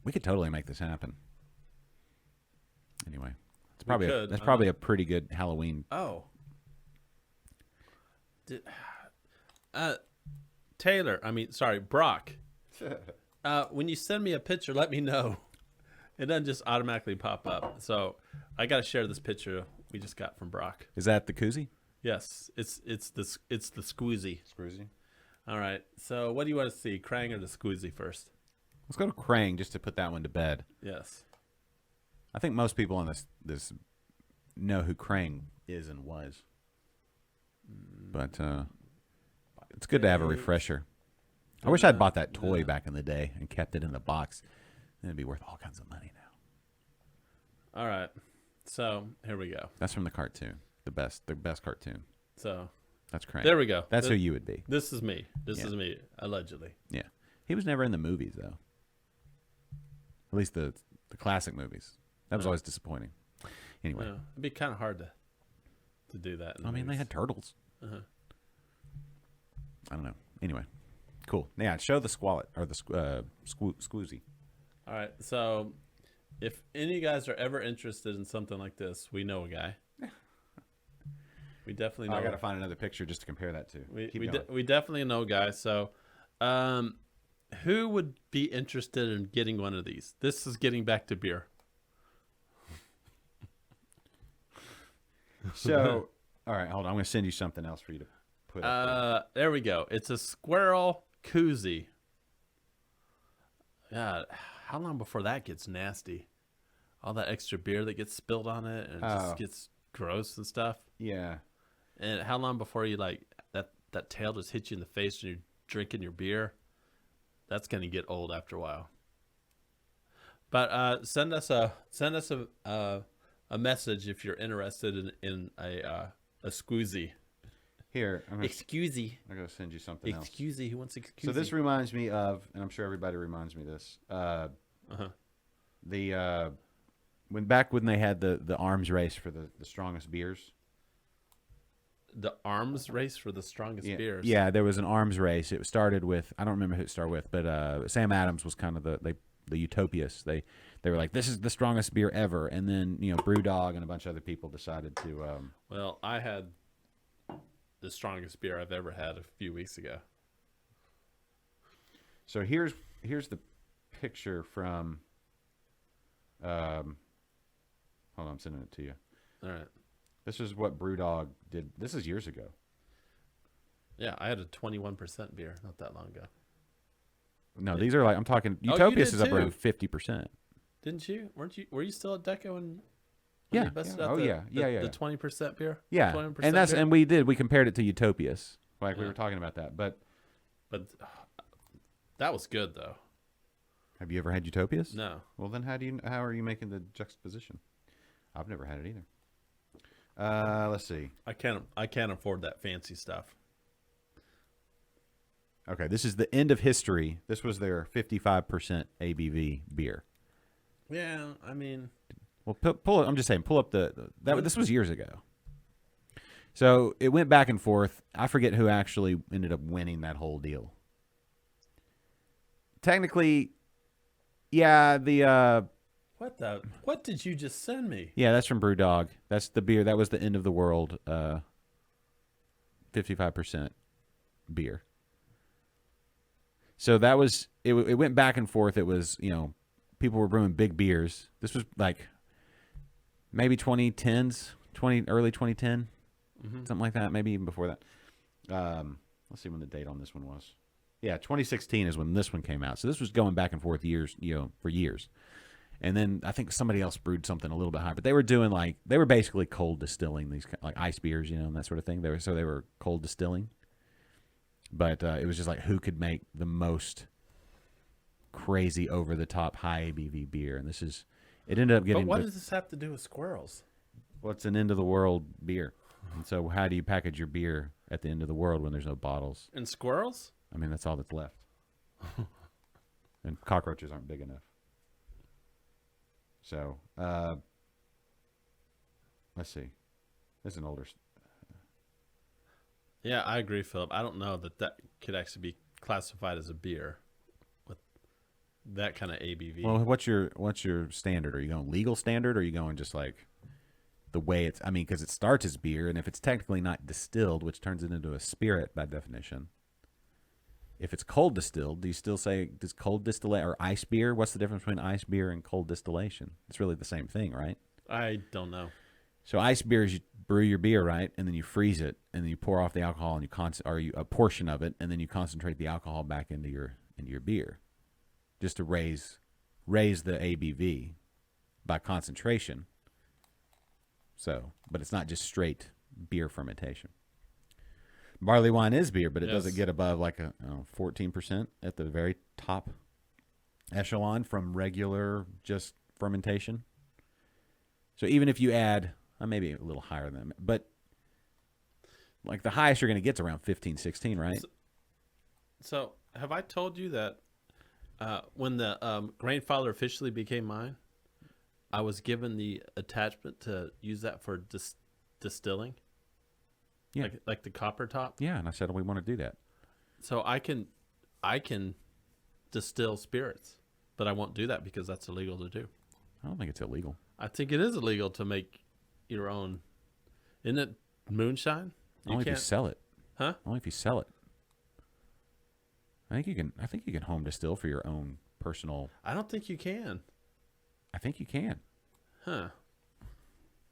We could totally make this happen. Anyway. That's probably a pretty good Halloween. Oh. Brock. When you send me a picture, let me know. It doesn't just automatically pop up. So I got to share this picture we just got from Brock. Is that the koozie? Yes, it's the squeezy. Squeezy. All right. So what do you want to see, Krang or the squeezy first? Let's go to Krang just to put that one to bed. Yes. I think most people on this know who Krang is and was. But it's good to have a refresher. I wish I'd bought that toy back in the day and kept it in the box. Then it'd be worth all kinds of money now. All right. So here we go. That's from the cartoon. The best cartoon. So That's Krang. there we go. That's who you would be. This is me. This Yeah. is me, allegedly. Yeah. He was never in the movies, though. At least the classic movies. That was always disappointing. Anyway. Yeah, it'd be kind of hard to do that. I mean, they had turtles. Uh-huh. I don't know. Anyway. Cool. Yeah, show the squallet, or the squoozy. All right. So if any of you guys are ever interested in something like this, we know a guy. We definitely know. I got to find another picture just to compare that to. We definitely know a guy. So who would be interested in getting one of these? This is getting back to beer. So, all right, hold on. I'm going to send you something else for you to put up There we go. It's a squirrel koozie. God, how long before that gets nasty? All that extra beer that gets spilled on it and it just gets gross and stuff. Yeah. And how long before you like that tail just hits you in the face when you're drinking your beer? That's gonna get old after a while. But send us a message if you're interested in a squeezy. Here, I'm going Excusey. to send you something else. Excusey. Who wants excusey? So this reminds me of, and I'm sure everybody reminds me of this. When they had the arms race for the strongest beers. The arms race for the strongest beers. Yeah, there was an arms race. It started with, I don't remember who it started with, but Sam Adams was kind of the utopias. They were like, this is the strongest beer ever, and then BrewDog and a bunch of other people decided to. Well, I had the strongest beer I've ever had a few weeks ago. So here's the picture from. Hold on, I'm sending it to you. All right. This is what BrewDog did. This is years ago. Yeah, I had a 21% beer not that long ago. No, these are like, I'm talking. you Utopias did is up too. around 50%. Didn't you? Were you still at Deco when Yeah. you busted Yeah. out Oh, the, yeah. Yeah. the 20% beer? Yeah, 20% and beer? we compared it to Utopias. Like we Yeah. were talking about that. But But that was good though. have you ever had Utopias? No. Well, then how are you making the juxtaposition? I've never had it either. Let's see. I can't afford that fancy stuff. Okay, this is the end of history. This was their 55% ABV beer. Yeah, I mean, Well, pull it. I'm just saying, pull up this was years ago. So it went back and forth. I forget who actually ended up winning that whole deal. Technically, yeah, what did you just send me? yeah, that's from BrewDog. That's the beer. That was the end of the world. 55% beer. So that was it. It went back and forth. It was people were brewing big beers. This was like maybe 2010s, early 2010, something like that. Maybe even before that. Let's see when the date on this one was. Yeah, 2016 is when this one came out. So this was going back and forth for years. And then I think somebody else brewed something a little bit higher, but they were basically cold distilling these like ice beers, and that sort of thing. They were cold distilling. But it was just like who could make the most crazy over the top high ABV beer, and it ended up getting. But what does this have to do with squirrels? Well, it's an end of the world beer, and so how do you package your beer at the end of the world when there's no bottles? And squirrels? I mean, that's all that's left. and cockroaches aren't big enough. So, let's see. This is an older. Yeah, I agree, Philip. I don't know that could actually be classified as a beer with that kind of ABV. Well, what's your standard? Are you going legal standard, or are you going just like the way it's? I mean, because it starts as beer, and if it's technically not distilled, which turns it into a spirit by definition. If it's cold distilled, do you still say does cold distillate or ice beer? What's the difference between ice beer and cold distillation? It's really the same thing, right? I don't know. So ice beer is you brew your beer, right, and then you freeze it, and then you pour off the alcohol, and you a portion of it, and then you concentrate the alcohol back into your beer, just to raise the ABV by concentration. So, but it's not just straight beer fermentation. Barley wine is beer, but it doesn't get above like 14% at the very top echelon from regular just fermentation. So even if you add, maybe a little higher than that, but like the highest you're going to get is around 15, 16, right? So have I told you that when the Grainfather officially became mine, I was given the attachment to use that for distilling? Yeah. Like the copper top? Yeah, and I said we want to do that. So I can distill spirits, but I won't do that because that's illegal to do. I don't think it's illegal. I think it is illegal to make your own. Isn't it moonshine? Only if you sell it. Huh? Only if you sell it. I think you can home distill for your own personal. I don't think you can. I think you can. Huh.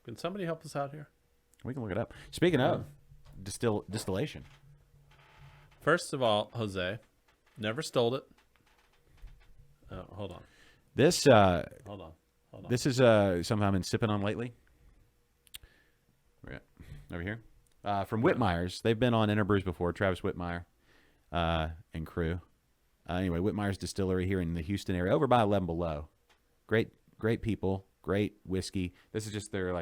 Can somebody help us out here? We can look it up. Speaking of distillation. First of all, Jose, never stole it. Oh, hold on. This Hold on. this is something I've been sipping on lately. Where at? Over here. From Whitmeyer's. They've been on Interbrews before. Travis Whitmeyer and crew. Anyway, Whitmeyer's Distillery here in the Houston area, over by 11 Below. Great people, great whiskey. This is just their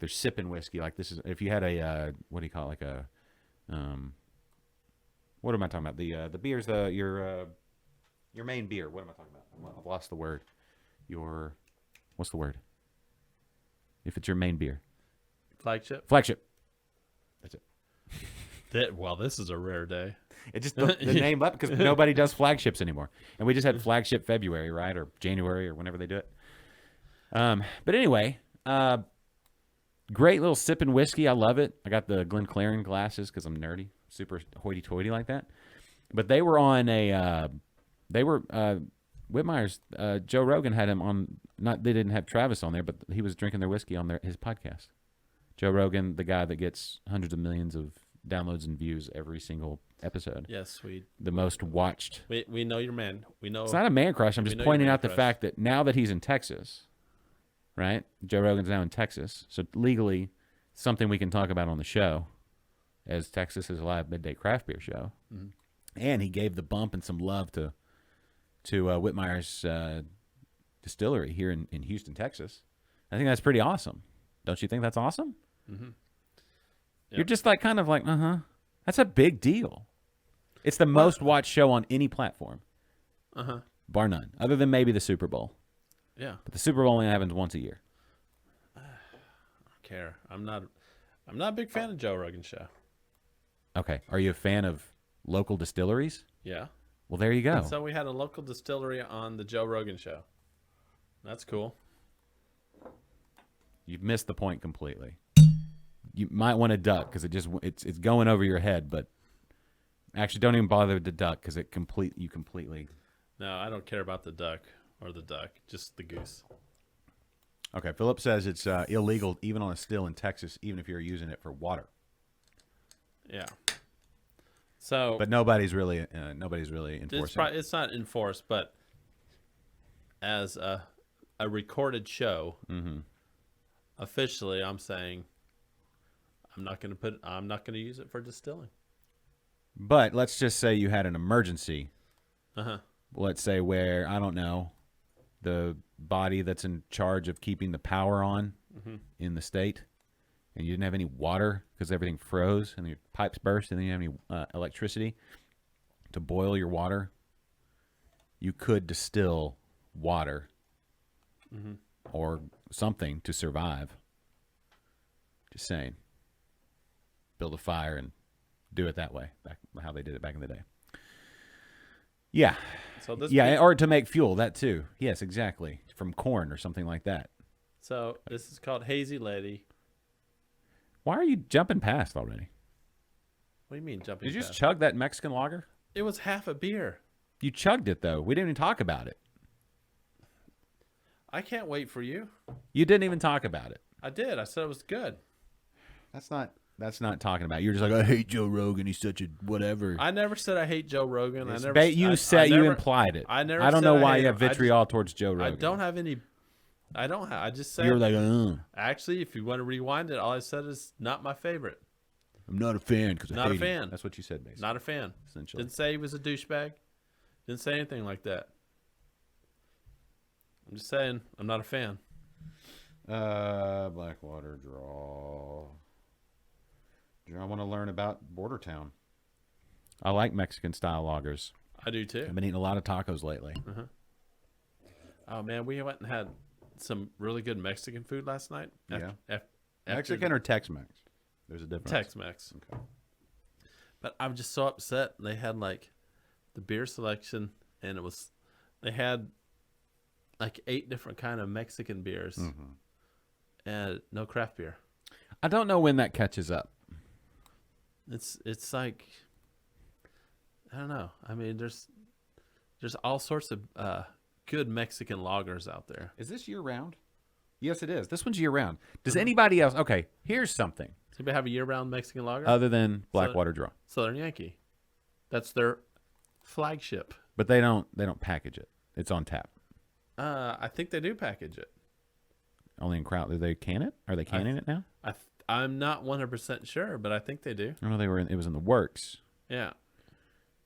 sipping whiskey. Like this is if you had a what do you call it? Like a what am I talking about? The beer's your main beer. What am I talking about? I've lost the word. What's the word? If it's your main beer. Flagship? That's it. This is a rare day. It just the name up because nobody does flagships anymore, and we just had flagship February, right, or January, or whenever they do it. But anyway, great little sipping whiskey. I love it. I got the Glencairn glasses because I'm nerdy, super hoity-toity like that. But they were on Whitmeyer's. Joe Rogan had him on. They didn't have Travis on there, but he was drinking their whiskey on his podcast. Joe Rogan, the guy that gets hundreds of millions of downloads and views every single episode. Yes, the most watched. We know your man. We know it's not a man crush. I'm just pointing out the fact that now that he's in Texas, right? Joe Rogan's now in Texas, so legally something we can talk about on the show, as Texas is a live midday craft beer show. Mm-hmm. And he gave the bump and some love to Whitmeyer's distillery here in Houston, Texas. I think that's pretty awesome. Don't you think that's awesome? Mm-hmm. Yep. You're just kind of like, that's a big deal. It's the most watched show on any platform, bar none, other than maybe the Super Bowl. Yeah, but the Super Bowl only happens once a year. I don't care. I'm not a big fan of Joe Rogan's show. Okay, are you a fan of local distilleries? Yeah. Well, there you go. And so we had a local distillery on the Joe Rogan show. That's cool. You've missed the point completely. You might want to duck because it's going over your head, but actually don't even bother to duck because you completely. No, I don't care about the duck or the duck, just the goose. Okay, Philip says it's illegal even on a still in Texas, even if you're using it for water. Yeah. So, but nobody's really enforcing. It's not enforced, but as a recorded show, officially, I'm saying I'm not going to use it for distilling. But let's just say you had an emergency. Uh-huh. Let's say where, I don't know, the body that's in charge of keeping the power on in the state, and you didn't have any water because everything froze and your pipes burst, and then you didn't have any electricity to boil your water. you could distill water Mm-hmm. or something to survive. Just saying. Build a fire and do it that way, back how they did it back in the day. Yeah. So this Yeah, beer- or to make fuel, that too. Yes, exactly. From corn or something like that. So this is called Hazy Lady. Why are you jumping past already? What do you mean jumping? Did you just past? chug that Mexican lager? It was half a beer. You chugged it, though. We didn't even talk about it. I can't wait for you. You didn't even talk about it. I did. I said it was good. That's not talking about it. You're just like, I hate Joe Rogan. He's such a whatever. I never said I hate Joe Rogan. It's I never. ba- you I said you never- implied it. I never. I don't said know I why hate you have him. vitriol towards Joe I Rogan. don't have any. I don't have. I just said. You're like, Actually, if you want to rewind it, all I said is not my favorite. I'm not a fan because Not a fan. That's what you said, basically. Not a fan. Essentially. Didn't say he was a douchebag. Didn't say anything like that. I'm just saying I'm not a fan. Blackwater Draw. I want to learn about Bordertown. I like Mexican style lagers. I do too. I've been eating a lot of tacos lately. Oh man, we went and had some really good Mexican food last night. Yeah. After Mexican or Tex-Mex? There's a difference. Tex-Mex. Okay. But I'm just so upset. They had like the beer selection, and they had like 8 different kind of Mexican beers, and no craft beer. I don't know when that catches up. It's like, I don't know. I mean, there's all sorts of good Mexican lagers out there. Is this year round? Yes, it is. This one's year round. Does anybody else? Okay, here's something Does anybody have a year-round Mexican lager? other than Blackwater Draw, Southern Yankee. That's their flagship. but they don't package it. It's on tap. I think they do package it. Only in crowd. Do they can it? Are they canning it now? I'm not 100% sure, but I think they do. I know they were. It was in the works. Yeah.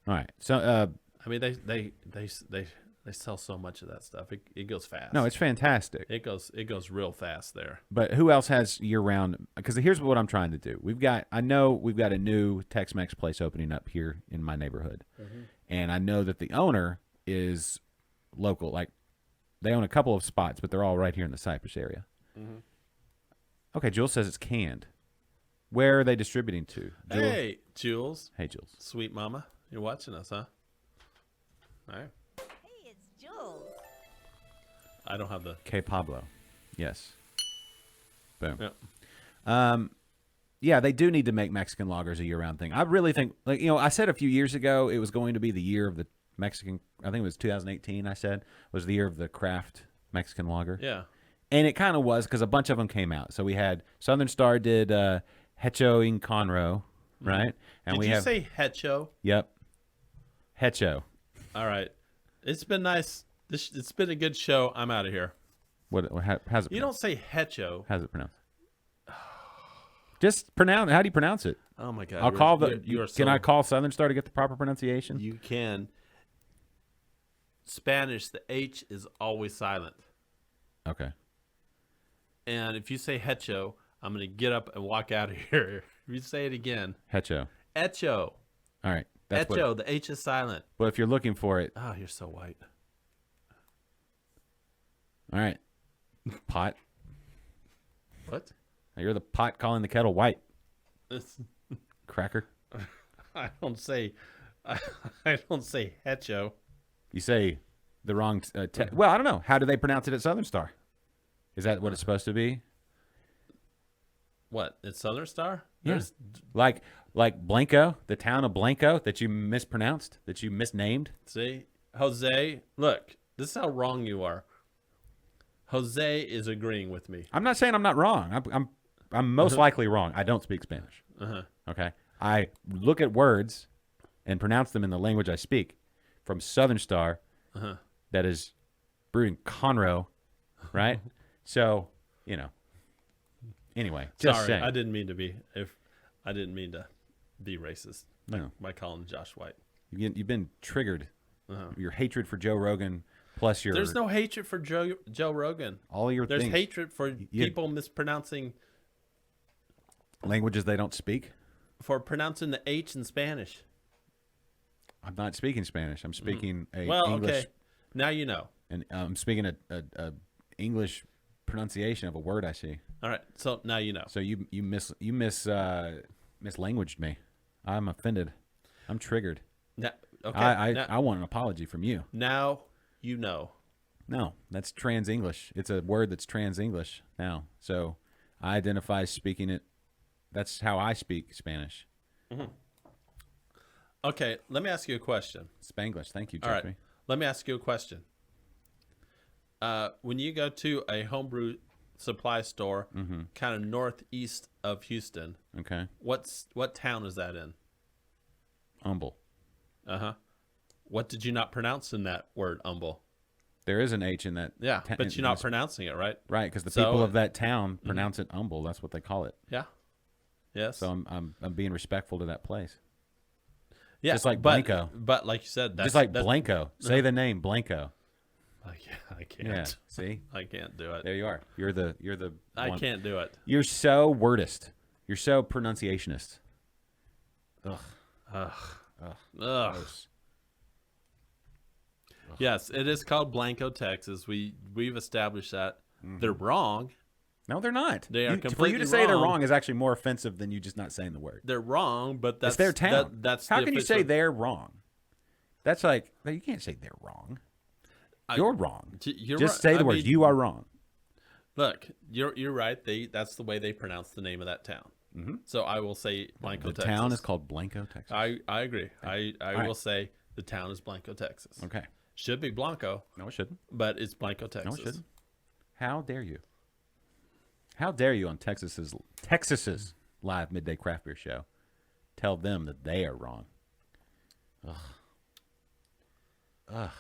All right. So I mean, they sell so much of that stuff. It goes fast. no, it's fantastic. it goes real fast there. But who else has year round? Because here's what I'm trying to do. I know we've got a new Tex-Mex place opening up here in my neighborhood, and I know that the owner is local. Like they own a couple of spots, but they're all right here in the Cypress area. Okay, Jules says it's canned. Where are they distributing to? Jules? Hey, Jules, Hey, Jules. sweet mama, you're watching us, huh? All right. Hey, it's Jules. I don't have the. K Pablo. Yes. Boom. Yeah. Yeah, they do need to make Mexican lagers a year-round thing. I really think, I said a few years ago it was going to be the year of the Mexican. I think it was 2018. I said was the year of the craft Mexican lager. Yeah. And it kind of was because a bunch of them came out. So we had Southern Star did Hecho in Conroe, right? And Did we you have say Hecho? Yep, Hecho. All right. It's been nice. It's been a good show. I'm out of here. How's it? You don't say Hecho. How's it pronounced? Just pronounce. How do you pronounce it? Oh my God. I'll call the. You are Can I call Southern Star to get the proper pronunciation? You can. Spanish, the H is always silent. Okay. And if you say Hecho, I'm going to get up and walk out of here. If you say it again, Hecho. Echo. All right. That's Echo, what. the H is silent. But if you're looking for it, Oh, you're so white. all right. Pot. What? You're the pot calling the kettle white. Cracker. I don't say Hecho. You say the wrong. Well, I don't know. How do they pronounce it at Southern Star? Is that what it's supposed to be? What? It's Southern Star? Yeah. There's- Like Blanco, the town of Blanco that you mispronounced, that you misnamed. See? Jose, look, this is how wrong you are. Jose is agreeing with me. I'm not saying I'm not wrong. I'm most likely wrong. I don't speak Spanish. Okay. I look at words and pronounce them in the language I speak. From Southern Star, that is brewed in Conroe, right? So, Anyway, just Sorry, saying. I didn't mean to be racist No. by calling Josh white. You've been triggered. Your hatred for Joe Rogan, plus your There's no hatred for Joe Rogan. all your There's things, hatred for people mispronouncing, languages they don't speak. for pronouncing the H in Spanish. I'm not speaking Spanish. I'm speaking a Well, English. okay. Now you know. And I'm speaking a English pronunciation of a word I see. All right. So now you know. So you mislanguaged me. I'm offended. I'm triggered. Now, okay. I want an apology from you. Now you know. No, that's trans English. It's a word that's trans English now. So I identify as speaking it. That's how I speak Spanish. Okay. Let me ask you a question. Spanglish. Thank you, All Jeffrey. right. Let me ask you a question. When you go to a homebrew supply store, kind of northeast of Houston, Okay. what town is that in? Humble. What did you not pronounce in that word, humble? There is an H in that. Yeah, but you're not pronouncing it, right? right because the So- people of that town pronounce it humble. That's what they call it. Yeah. Yes. So I'm being respectful to that place. yeah, just like but, Blanco. But like you said, that's Just like that's, Blanco. Say the name Blanco. I can't. Yeah. See, I can't do it. there you are. You're the I one. can't do it. You're so wordist. You're so pronunciationist. Ugh. Ugh. Gross. Yes, it is called Blanco, Texas. We've established that. They're wrong. No, they're not. They are For you completely to say they're wrong. wrong is actually more offensive than you just not saying the word. They're wrong, but that's It's their town. that's How the can you official- say they're wrong? That's like you can't say they're wrong. You're wrong. You're Just right. say the I word. mean, You are wrong. Look, you're right. That's the way they pronounce the name of that town. So I will say Blanco, The Texas. town is called Blanco, Texas. I agree. I right. will say the town is Blanco, Texas. Okay. Should be Blanco, No, it shouldn't. but it's Blanco, No, Texas. it shouldn't. How dare you? How dare you on Texas's live midday craft beer show tell them that they are wrong? Ugh. Ugh.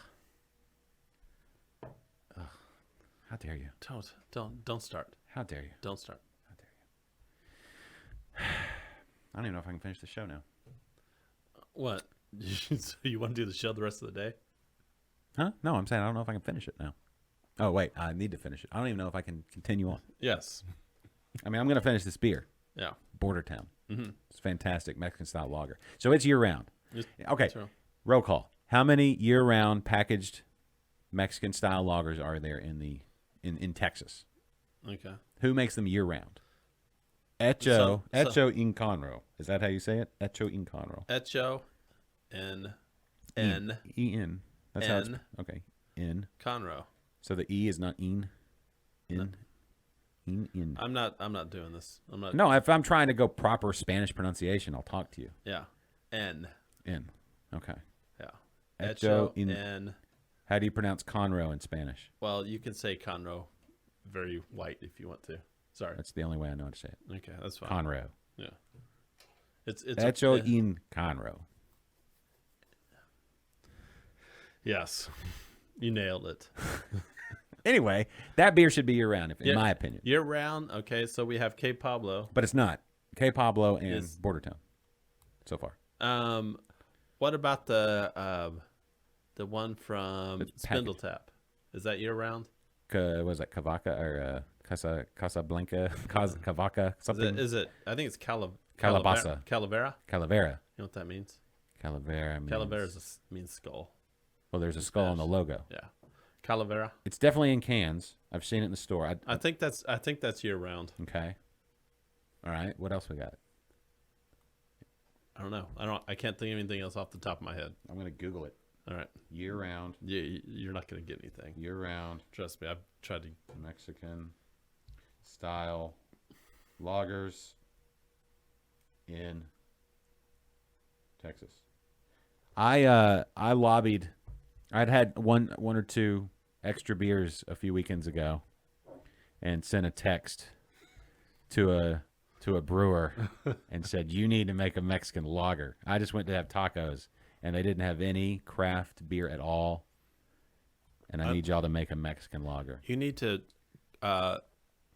Ugh. How dare you? Don't start. How dare you? Don't start. How dare you? I don't even know if I can finish the show now. What? So you want to do the show the rest of the day? Huh? No, I'm saying I don't know if I can finish it now. Oh, wait. I need to finish it. I don't even know if I can continue on. Yes. I mean, I'm going to finish this beer. Yeah. Bordertown. It's fantastic Mexican-style lager. So it's year-round. Okay. True. Roll call. How many year-round packaged Mexican-style lagers are there in Texas? Okay. Who makes them year-round? So- Echo Inconro. Is that how you say it? Echo Inconro. Echo and E-N. That's how it's... N. Okay. In. Conroe. So the E is not in. In. In. I'm not doing this. I'm not. No, if I'm trying to go proper Spanish pronunciation, I'll talk to you. Yeah. N. In. Okay. Yeah. Echo Echo in- and How do you pronounce Conroe in Spanish? well, you can say Conroe, very white if you want to. Sorry. That's the only way I know how to say it. Okay, that's fine. Conroe. Yeah. It's Echo in Conroe. Yes. You nailed it. Anyway, that beer should be year-round, in my opinion. Year round. Okay, so we have K Pablo. But it's not. K. Pablo and Yes. Bordertown so far. What about the one from It's packaged. Spindletap? Is that year round? Was that Cavaca or Casablanca? Cavaca? Something? Is it? I think it's Calabasa. Calavera. Calavera. You know what that means? Calavera means... Calavera means skull. Well, there's a skull on the logo. Yeah. Calavera. It's definitely in cans. I've seen it in the store. I think that's year round. Okay. All right. What else we got? I don't know. I can't think of anything else off the top of my head. I'm going to Google it. All right. Year-round. You're not going to get anything. Year-round Trust me. I've tried to. Mexican style lagers in Texas. I lobbied. I'd had one or two extra beers a few weekends ago, and sent a text to a brewer and said, "You need to make a Mexican lager." I just went to have tacos, and they didn't have any craft beer at all. And I need y'all to make a Mexican lager. You need to.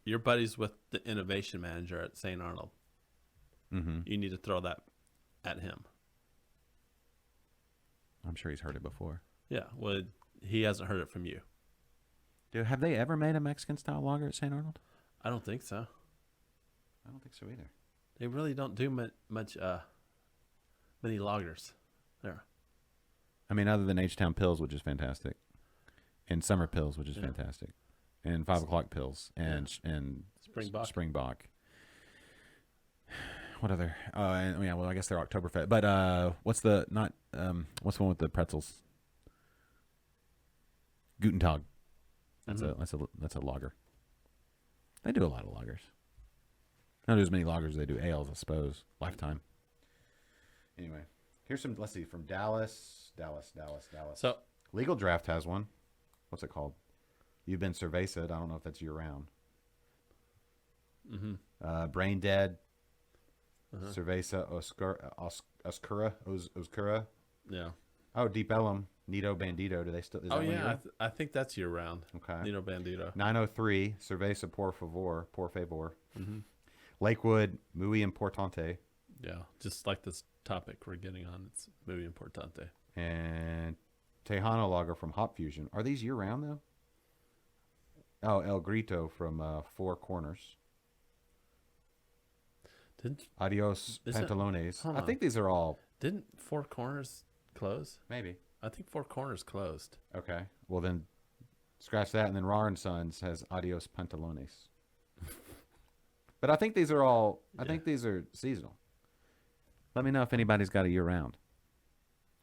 Your buddies with the innovation manager at St. Arnold. Mm-hmm. You need to throw that at him. I'm sure he's heard it before. Yeah. Well, he hasn't heard it from you. Dude, have they ever made a Mexican style lager at St. Arnold? I don't think so. I don't think so either. They really don't do much many lagers there. I mean, other than H-Town Pills, which is fantastic. and summer pills, which is fantastic, and 5 o'clock pills, and Springbok. What other? Oh, and, yeah. Well, I guess they're Oktoberfest. But what's the one with the pretzels? Guten Tag. That's a lager. They do a lot of lagers. Not as many lagers as they do ales, I suppose. Lifetime. Anyway, here's some. Let's see, from Dallas. So Legal Draft has one. What's it called? You've been Cerveza. I don't know if that's year round. Brain Dead. Cerveza Oscura. yeah. Oh, Deep Ellum. Nito Bandito. Do they still? Is that one year round? I think that's year round. Okay. Nino Bandito. 903. Cerveza Por Favor. Lakewood Muy Importante. Yeah, just like this topic we're getting on, it's muy importante. And Tejano Lager from Hop Fusion. Are these year round though? Oh, El Grito from Four Corners. Adios Pantalones. hold I on. think these are all Didn't Four Corners close? maybe. I think Four Corners closed. Okay. Well then, scratch that, and then Raw and Sons has Adios Pantalones. But I think these are all. I think these are seasonal. Let me know if anybody's got a year round.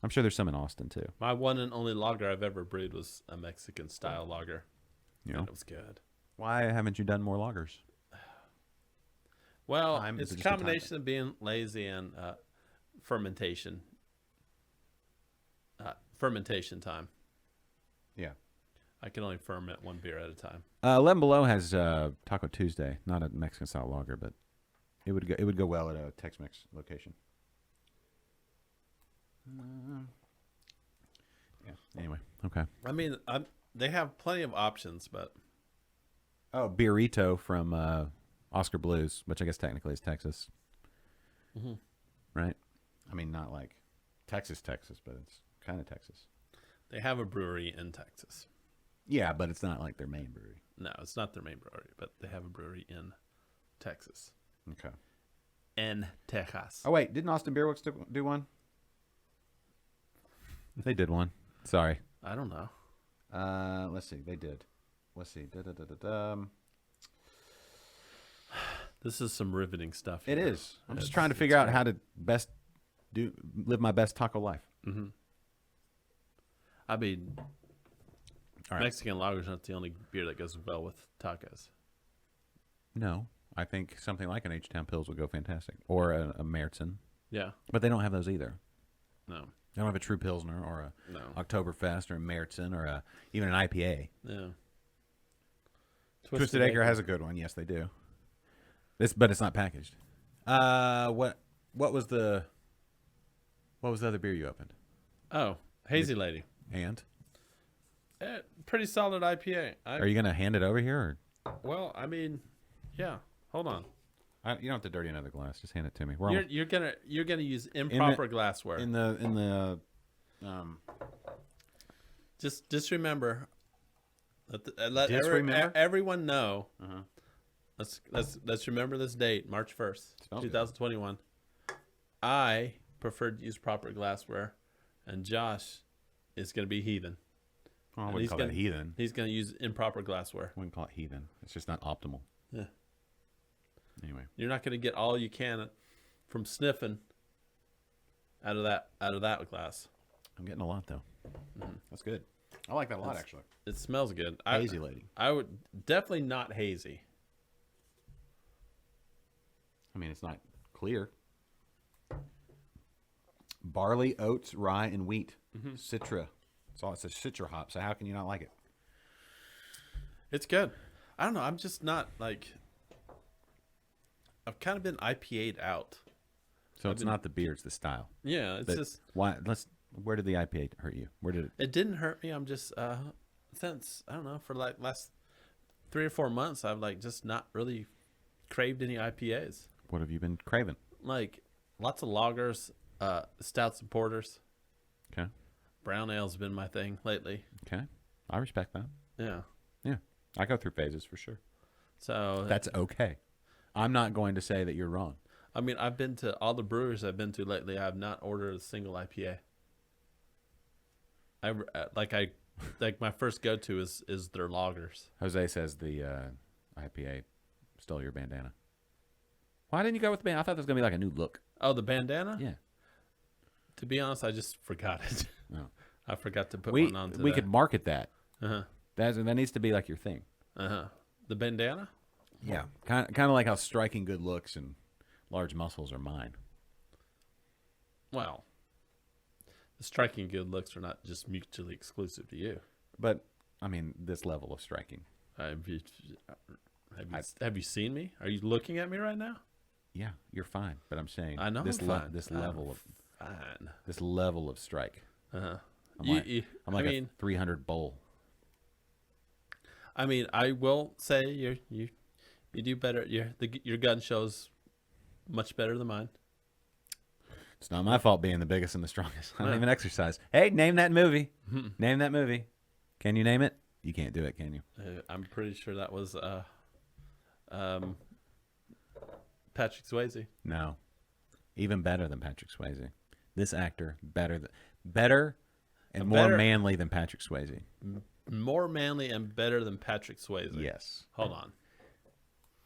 I'm sure there's some in Austin too. My one and only lager I've ever brewed was a Mexican style lager. You know? And it was good. Why haven't you done more lagers? Well, Time? it's Is a it just a time combination of being lazy and fermentation. Fermentation time. Yeah. I can only ferment one beer at a time. 11 Below has Taco Tuesday, not a Mexican style lager, but it would go well at a Tex-Mex location. Yeah. Anyway, okay. I mean, they have plenty of options, but Oh, Beerito from Oscar Blues, which I guess technically is Texas. Right? I mean, not like Texas, but it's kind of Texas. they have a brewery in Texas. Yeah, but it's not like their main brewery. No, it's not their main brewery, but they have a brewery in Texas. Okay. En Texas. Oh, wait. Didn't Austin Beer Works do one? They did one. Sorry. I don't know. Let's see. They did. Let's see. This is some riveting stuff. It here. is. I'm just It's- trying to figure out how to best live my best taco life. I mean, All right. Mexican lager's not the only beer that goes well with tacos. No, I think something like an H-Town Pils would go fantastic, or a Märzen, Yeah. but they don't have those either. No. They don't have a True Pilsner or a No. Oktoberfest or a Märzen or even an IPA. Yeah. Twisted Acre has a good one. Yes, they do. But it's not packaged. What was the other beer you opened? Oh, Hazy Lady. And Pretty solid IPA. are you gonna hand it over here, Well, I mean, yeah. Hold on. or you don't have to dirty another glass? Just hand it to me. We're You're gonna use improper glassware. in the Just remember. Let Just remember? everyone know. Let's remember this date, March 1st, Smells good. 2021. I prefer to use proper glassware, and Josh is going to be heathen. I And wouldn't call that heathen. He's going to use improper glassware. I wouldn't call it heathen. It's just not optimal. Yeah. Anyway, You're not going to get all you can from sniffing out of that glass. I'm getting a lot though. That's good. I like that a lot actually. It smells good. Hazy Lady. I would definitely not hazy. I mean, it's not clear. Barley, oats, rye, and wheat. Citra. It's a citra hop. So how can you not like it? It's good. I don't know. I'm just not like. I've kind of been IPA'd out. So it's not the beer; it's the style. Yeah, it's But just. why? Where did the IPA hurt you? Where did it? It didn't hurt me. I'm just since I don't know for like last 3 or 4 months, I've like just not really craved any IPAs. What have you been craving? Like lots of lagers, stouts and porters. Okay. Brown ale's been my thing lately. Okay. I respect that. Yeah. Yeah. I go through phases for sure. So That's okay. I'm not going to say that you're wrong. I mean, I've been to all the breweries I've been to lately. I have not ordered a single IPA. I like my first go to is their lagers. Jose says the IPA stole your bandana. Why didn't you go with the bandana? I thought there was going to be like a new look. Oh, the bandana? Yeah. To be honest, I just forgot it. No. I forgot to put We one on today. could market that. Uh-huh. That needs to be like your thing. Uh-huh. The bandana? Yeah. Kind of like how striking good looks and large muscles are mine. Well, the striking good looks are not just mutually exclusive to you. But, I mean, this level of striking. Have you seen me? Are you looking at me right now? Yeah, you're fine. But I'm saying I know this I'm fine. this I'm level of fine. this level of strike. Uh-huh. I'm like a 300 bowl. I mean, I will say you do better. Your gun shows much better than mine. It's not my fault being the biggest and the strongest. I don't Yeah. even exercise. Hey, name that movie. Name that movie. Can you name it? You can't do it, can you? I'm pretty sure that was Patrick Swayze. No. Even better than Patrick Swayze. This actor better and more better- manly than Patrick Swayze. More manly and better than Patrick Swayze. Yes. Hold on.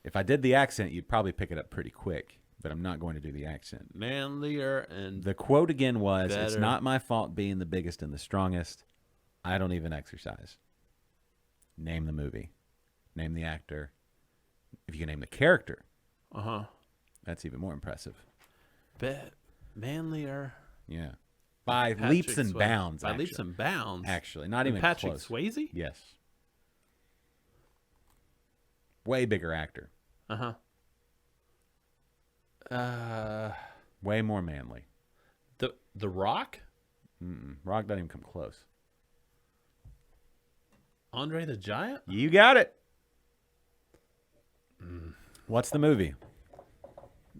If I did the accent, you'd probably pick it up pretty quick, but I'm not going to do the accent. Manlier and The quote again was, "It's Better. not my fault being the biggest and the strongest. I don't even exercise." Name the movie. Name the actor. If you can name the character, that's even more impressive. manlier. Yeah. By Patrick leaps and Swayze. bounds. By leaps and bounds. Actually, not Than even Patrick close. Swayze. Yes. Way bigger actor. Way more manly. The Rock. Rock doesn't even come close. Andre the Giant. You got it. What's the movie?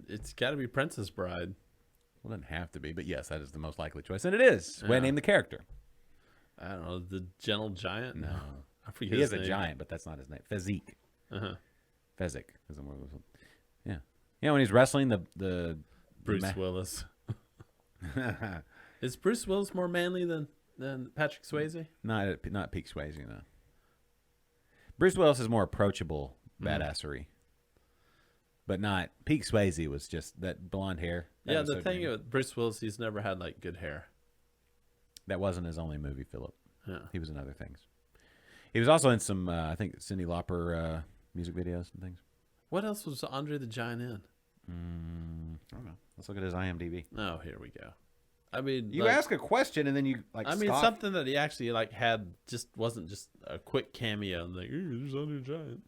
It's got to be Princess Bride. Well, it doesn't have to be, but yes, that is the most likely choice, and it is. Yeah. Way name the character. I don't know, the Gentle Giant. No, I forget. he his is a name. giant, but that's not his name. Fezzik. Uh-huh. Fezzik is the word. Yeah, you know when he's wrestling the Bruce Willis. Is Bruce Willis more manly than Patrick Swayze? not Peak Swayze, no. Bruce Willis is more approachable badassery, but not Peak Swayze was just that blonde hair. That Yeah, was the so thing green. with Bruce Willis, he's never had like good hair. That wasn't his only movie, Philip. Yeah. He was in other things. He was also in some, I think, Cyndi Lauper music videos and things. What else was Andre the Giant in? I don't know. Let's look at his IMDb. Oh, here we go. I mean, You like, ask a question and then you like. I mean, scoff. something that he actually like had just wasn't just a quick cameo and like, "Ooh, there's Andre the Giant,"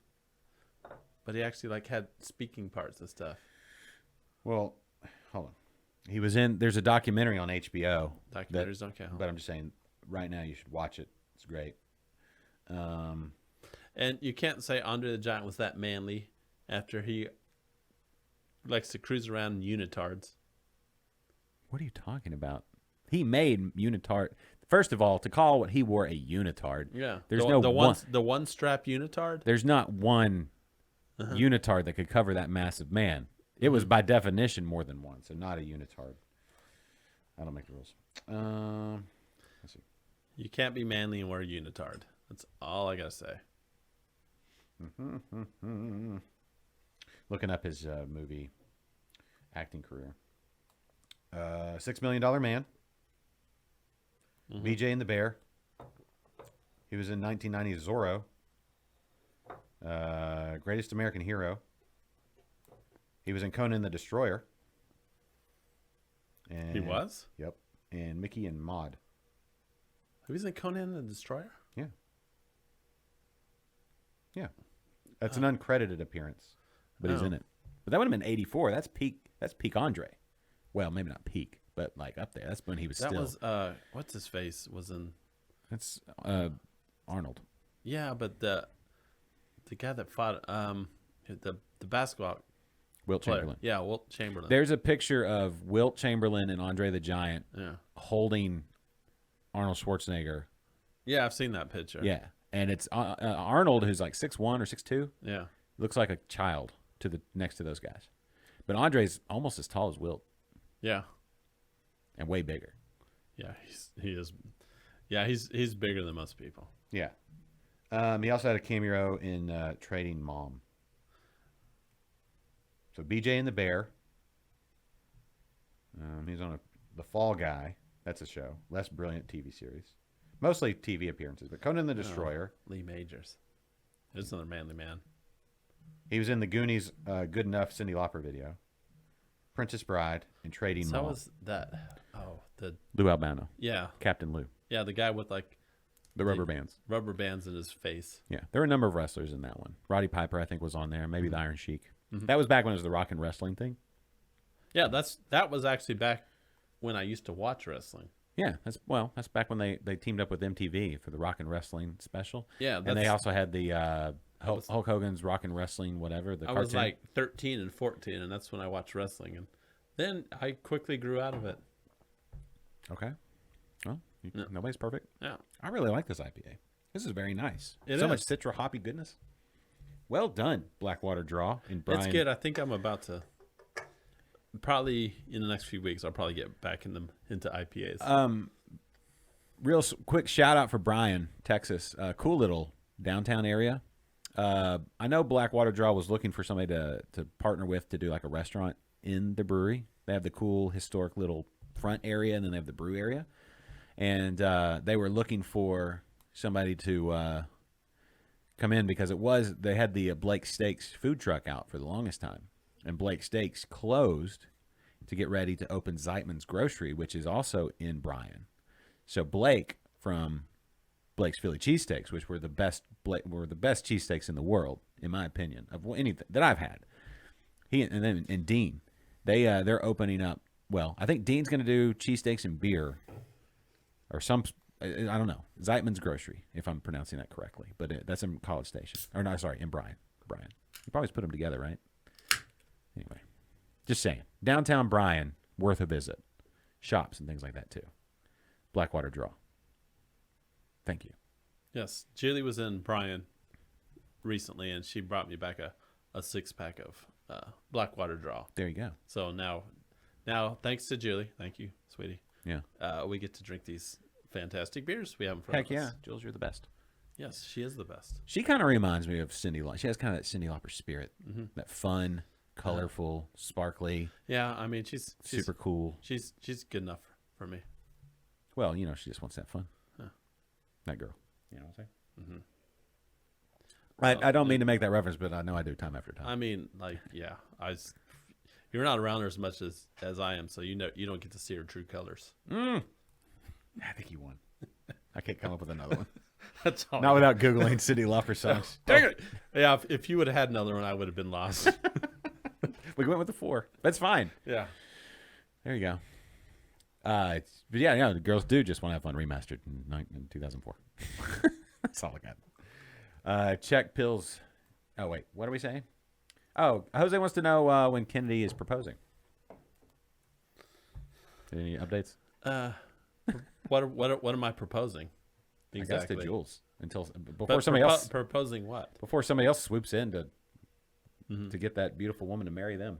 but he actually like had speaking parts and stuff. Well, hold on. He was in. There's a documentary on HBO. Documentaries don't count. But I'm just saying, right now you should watch it. It's great. And you can't say Andre the Giant was that manly after he likes to cruise around in unitards. What are you talking about? He made unitard. First of all, to call what he wore a unitard. Yeah, There's the, no the one. the one strap unitard. There's not one unitard that could cover that massive man. It was by definition more than one, so not a unitard. I don't make the rules. Let's see. You can't be manly and wear a unitard. That's all I gotta say. Looking up his movie acting career. $6 Million Man. BJ and the Bear. He was in 1990's Zorro. Greatest American Hero. He was in Conan the Destroyer. And, He was? Yep. And Mickey and Maude. He was in Conan the Destroyer. Yeah. Yeah. That's an uncredited appearance, but he's Oh. in it. But that would have been 84. That's peak Andre. Well, maybe not peak, but like up there. That's when he was That still. was what's his face was in. That's Arnold. Yeah, but the guy that fought the basketball Wilt player. Chamberlain. Yeah, Wilt Chamberlain. There's a picture of Wilt Chamberlain and Andre the Giant Yeah. holding Arnold Schwarzenegger. Yeah, I've seen that picture. Yeah. And it's Arnold, who's like 6'1" or 6'2", Yeah. looks like a child next to those guys. But Andre's almost as tall as Wilt Yeah. and way bigger. Yeah, he is. Yeah, he's bigger than most people. Yeah. He also had a cameo in Trading Mom. So BJ and the Bear. He's on The Fall Guy. That's a show. Less brilliant TV series. Mostly TV appearances, but Conan the Destroyer. Lee Majors. There's another manly man. He was in the Goonies Good Enough Cyndi Lauper video. Princess Bride and Trading So Mom. was that? Oh, Lou Albano. yeah, Captain Lou. yeah, the guy with like The rubber bands. rubber bands in his face. Yeah. There were a number of wrestlers in that one. Roddy Piper, I think, was on there. Maybe the Iron Sheik. Mm-hmm. That was back when it was the rock and wrestling thing. Yeah, that was actually back when I used to watch wrestling. Yeah, that's back when they teamed up with MTV for the Rock and Wrestling special. Yeah, and they that's- also had the Hulk Hogan's Rock and Wrestling, whatever. The I cartoon. was like 13 and 14, and that's when I watched wrestling, and then I quickly grew out of it. Okay. Well, Yeah. nobody's perfect. Yeah, I really like this IPA. This is very nice. It so is. much citra hoppy goodness. Well done, Blackwater Draw. In Brian. it's good. I think I'm about to. Probably in the next few weeks, I'll probably get back into IPAs. Quick shout out for Bryan, Texas. Cool little downtown area. I know Blackwater Draw was looking for somebody to partner with to do like a restaurant in the brewery. They have the cool historic little front area, and then they have the brew area. And they were looking for somebody to come in because they had the Blake Steaks food truck out for the longest time. And Blake Steaks closed to get ready to open Zeitman's Grocery, which is also in Bryan. So Blake from Blake's Philly Cheesesteaks, which were the best cheesesteaks in the world, in my opinion, of anything that I've had. And Dean, they're opening up. Well, I think Dean's going to do cheesesteaks and beer, or some. I don't know. Zeitman's Grocery, if I'm pronouncing that correctly, but that's in College Station, or no, sorry, in Bryan. You probably put them together, right? Anyway, just saying, downtown Bryan, worth a visit. Shops and things like that too. Blackwater Draw. Thank you. Yes, Julie was in Bryan recently, and she brought me back a 6-pack of Blackwater Draw. There you go. So now, thanks to Julie, thank you, sweetie. Yeah. We get to drink these fantastic beers we have in front Heck of us. yeah, Jules, you're the best. Yes, she is the best. She kind of reminds me of Cyndi Lauper. She has kind of that Cyndi Lauper spirit, that fun, colorful, sparkly, Yeah, I mean she's super cool. She's good enough for me. Well, she just wants that fun. Yeah. That girl. You know what I'm saying? I don't mean to make that reference, but I know I do time after time. I mean, like, yeah, you're not around her as much as I am, so you don't get to see her true colors. I think you won. I can't come up with another one. That's all. Not without Googling Cyndi Lauper songs. Dang it! Yeah, if you would have had another one, I would have been lost. We went with the 4. That's fine. Yeah. There you go. But yeah, the girls do just want to have fun. Remastered in 2004. That's all I got. Check pills. Oh wait, what are we saying? Oh, Jose wants to know when Kennedy is proposing. Any updates? What am I proposing? Exactly. I guess to Jules before But somebody else proposing what? before somebody else swoops in to get that beautiful woman to marry them.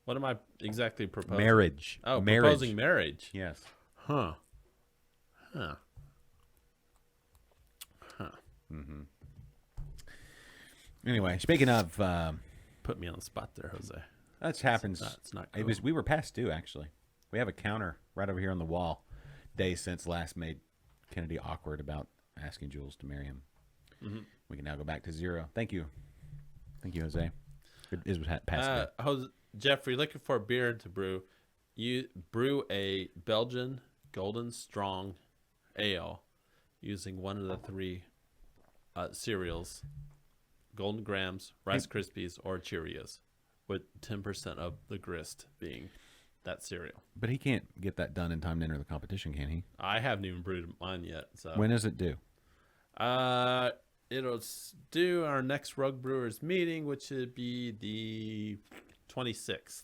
What am I exactly proposing? Marriage. Oh, marriage. proposing marriage. Yes. Huh. Anyway, speaking of, Put me on the spot there, Jose. that happens. It's not It was. We were past due actually. We have a counter right over here on the wall. Days since last made Kennedy awkward about asking Jules to marry him. We can now go back to 0. Thank you, Jose. It is past due. Jeffrey, looking for a beer to brew. You brew a Belgian Golden Strong Ale using one of the 3 cereals: Golden Grams, Rice Krispies, or Cheerios, with 10% of the grist being that cereal. But he can't get that done in time to enter the competition, can he? I haven't even brewed mine yet. So When is it due? it'll do our next Rogue Brewers meeting, which would be the 26th.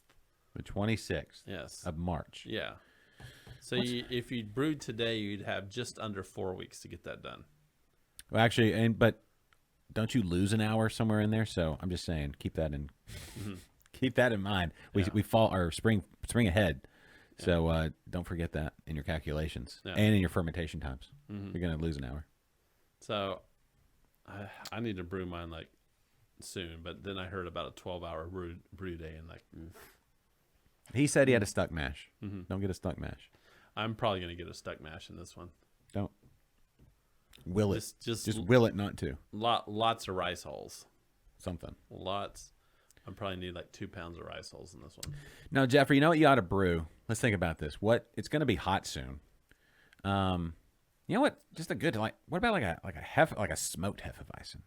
The 26th Yes. of March. Yeah. So if you brewed today, you'd have just under 4 weeks to get that done. Well, actually, but don't you lose an hour somewhere in there? So I'm just saying, keep that in mind. We fall our spring ahead. So don't forget that in your calculations Yeah. and in your fermentation times. You're going to lose an hour. So I need to brew mine like soon, but then I heard about a 12-hour brew day and like He said he had a stuck mash. Don't get a stuck mash. I'm probably gonna get a stuck mash in this one. Don't. Will it. Just will it not to. lots of rice hulls. Something. Lots. I probably need like 2 pounds of rice hulls in this one. No, Jeffrey, you know what you ought to brew? Let's think about this. It's going to be hot soon. You know what? Just a good what about like a smoked Hefeweizen?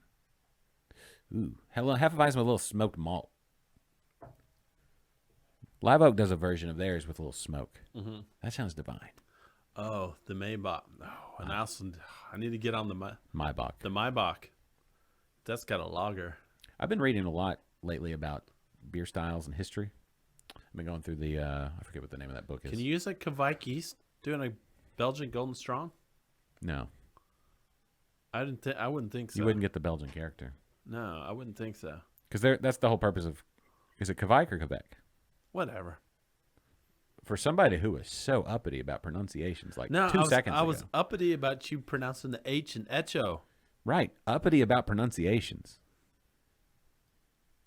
Ooh, hello, Hefeweizen with a little smoked malt. Live Oak does a version of theirs with a little smoke. That sounds divine. Oh, the Maybach. Oh, and I need to get on the Maybach. Maybach. That's got a lager. I've been reading a lot lately about beer styles and history. I've been going through the I forget what the name of that book is. Can you use a Kvike yeast doing a Belgian Golden Strong? No, I wouldn't think so. you wouldn't get the Belgian character No, I wouldn't think so. because that's the whole purpose of. Is it Kvike or Quebec? Whatever. For somebody who was so uppity about pronunciations, like No, 2 seconds I ago. was uppity about you pronouncing the H in echo. Right, uppity about pronunciations.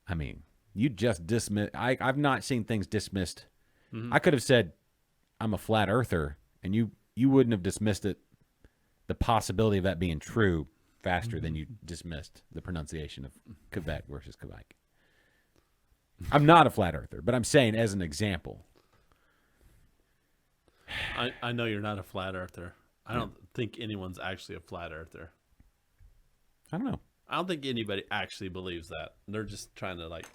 I mean, you just dismiss. I've not seen things dismissed. I could have said, "I'm a flat earther," and you wouldn't have dismissed it. The possibility of that being true faster than you dismissed the pronunciation of Quebec versus Quebec. I'm not a flat earther, but I'm saying as an example. I know you're not a flat earther. I don't think anyone's actually a flat earther. I don't know. I don't think anybody actually believes that. They're just trying to like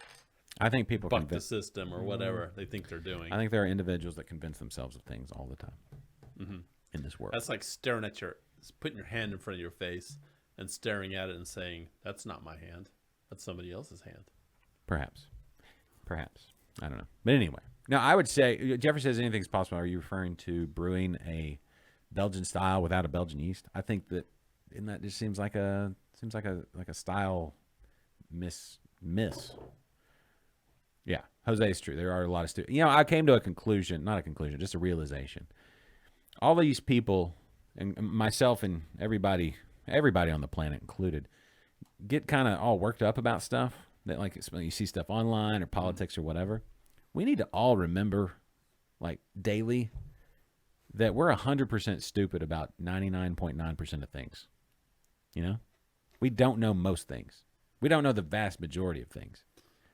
I think people buck the convince. system or whatever they think they're doing. I think there are individuals that convince themselves of things all the time in this world. That's like staring at putting your hand in front of your face and staring at it and saying, "That's not my hand. That's somebody else's hand." Perhaps. I don't know. But anyway, no, I would say Jeffrey says anything's possible. Are you referring to brewing a Belgian style without a Belgian yeast? I think that just seems like a style miss. Yeah, Jose is true. There are a lot of students. I came to just a realization. All these people, and myself and everybody on the planet included, get kind of all worked up about stuff that, like, you see stuff online or politics or whatever. We need to all remember, like, daily, that we're 100% stupid about 99.9% of things. We don't know most things. We don't know the vast majority of things.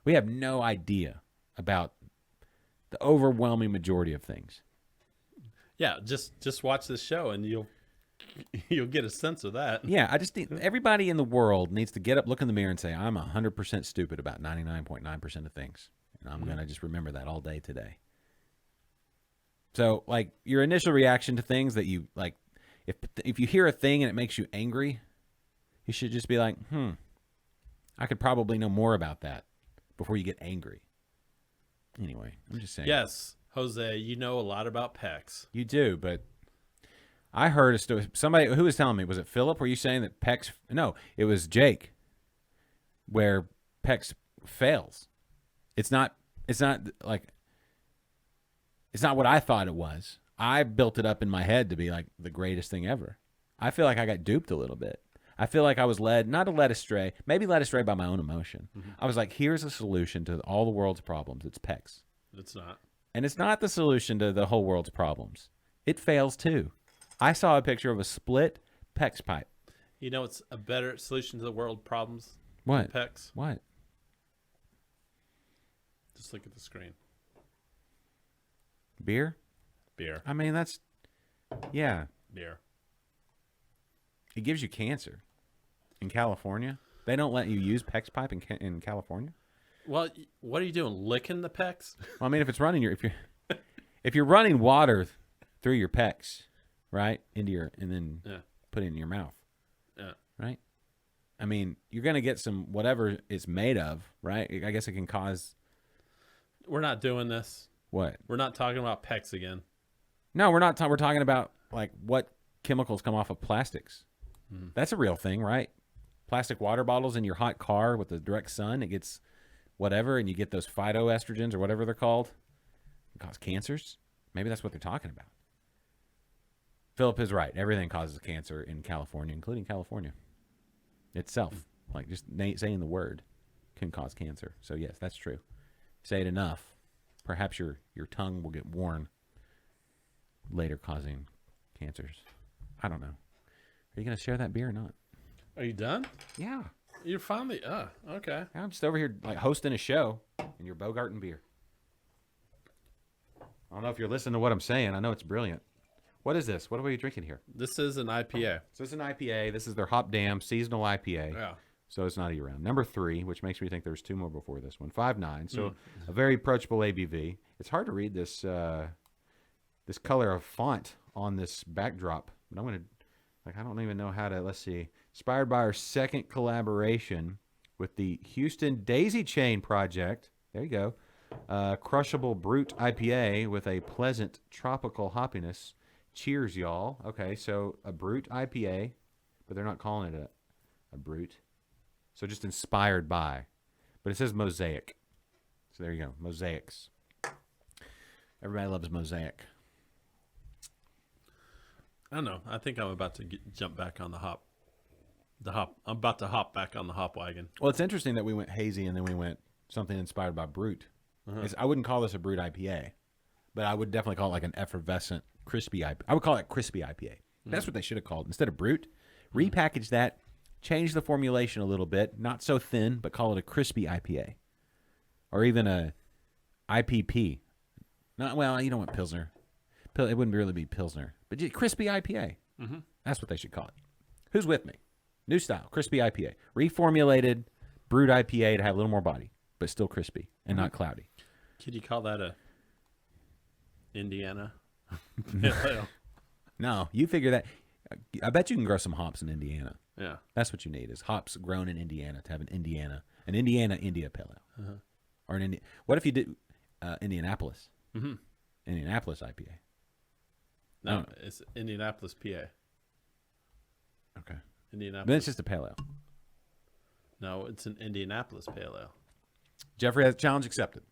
We have no idea about the overwhelming majority of things. Yeah, just watch this show and you'll get a sense of that. Yeah, I just think everybody in the world needs to get up, look in the mirror, and say, "I'm 100% stupid about 99.9% of things," and I'm gonna just remember that all day today. So, like, your initial reaction to things that you like, if you hear a thing and it makes you angry, you should just be like, I could probably know more about that before you get angry. Anyway, I'm just saying. Yes, Jose, you know a lot about PEX. You do, but I heard a story. Somebody who was telling me, was it Philip? Were you saying that PEX? No, it was Jake. Where PEX fails. It's not what I thought it was. I built it up in my head to be like the greatest thing ever. I feel like I got duped a little bit. I feel like I was not led astray, maybe led astray by my own emotion. I was like, here's a solution to all the world's problems. It's PEX. It's not. And it's not the solution to the whole world's problems. It fails too. I saw a picture of a split PEX pipe. You know, it's a better solution to the world problems. What? Than PEX. What? Just look at the screen. Beer? Beer. I mean, yeah. Beer. It gives you cancer. In California, they don't let you use PEX pipe in California. Well, what are you doing? Licking the PEX? Well, I mean, if you're running water through your PEX, right, and then put it in your mouth, right? I mean, you're gonna get some whatever it's made of, right? I guess it can cause. We're not doing this. What? We're not talking about PEX again. No, we're not. We're talking about like what chemicals come off of plastics. That's a real thing, right? Plastic water bottles in your hot car with the direct sun, it gets whatever, and you get those phytoestrogens or whatever they're called. It cause cancers. Maybe that's what they're talking about. Philip is right. Everything causes cancer in California, including California itself. Like just saying the word can cause cancer. So yes, that's true. Say it enough, perhaps your tongue will get worn, later causing cancers. I don't know. Are you going to share that beer or not? Are you done? Yeah. You're finally. Okay. I'm just over here like hosting a show, and you're Bogarting beer. I don't know if you're listening to what I'm saying. I know it's brilliant. What is this? What are we drinking here? This is an IPA. So it's an IPA. This is their Hop Dam seasonal IPA. Yeah. So it's not year-round. Number 3, which makes me think there's 2 more before this one. 5.9. So a very approachable ABV. It's hard to read this this color of font on this backdrop, but I'm gonna I don't even know how to. Let's see. Inspired by our second collaboration with the Houston Daisy Chain Project. There you go. Crushable Brute IPA with a pleasant tropical hoppiness. Cheers, y'all. Okay, so a Brute IPA, but they're not calling it a Brute. So just inspired by. But it says Mosaic. So there you go. Mosaics. Everybody loves Mosaic. I don't know. I think I'm about to jump back on the hop. I'm about to hop back on the hop wagon. Well, it's interesting that we went hazy and then we went something inspired by Brute. I wouldn't call this a Brute IPA, but I would definitely call it like an effervescent, crispy IPA. I would call it crispy IPA. That's what they should have called. Instead of Brute, repackage that, change the formulation a little bit, not so thin, but call it a crispy IPA. Or even a IPP. Well, you don't want Pilsner. It wouldn't really be Pilsner. But crispy IPA. That's what they should call it. Who's with me? New style, crispy IPA. Reformulated brewed IPA to have a little more body, but still crispy and not cloudy. Could you call that a Indiana? No, you figure that. I bet you can grow some hops in Indiana. Yeah. That's what you need is hops grown in Indiana to have an Indiana India Pale Ale. Or an India. What if you did Indianapolis? Indianapolis IPA. No, it's Indianapolis, PA. Okay. Indianapolis. Then it's just a pale ale. No, it's an Indianapolis Pale Ale. Jeffrey has challenge accepted.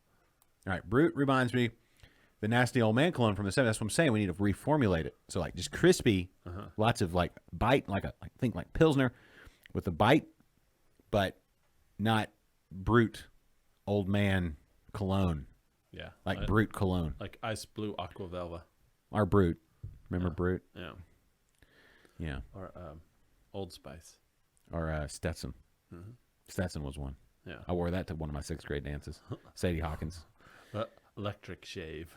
All right, Brute reminds me the nasty old man cologne from the 70s. That's what I'm saying. We need to reformulate it. So like just crispy, lots of like bite, think like Pilsner with a bite, but not Brute old man cologne. Yeah. Like Brute cologne. Like Ice Blue Aqua Velva. Our Brute. Remember Brute? Yeah. Yeah. Or Old Spice. Or Stetson. Stetson was one. Yeah. I wore that to one of my 6th grade dances. Sadie Hawkins. Electric Shave.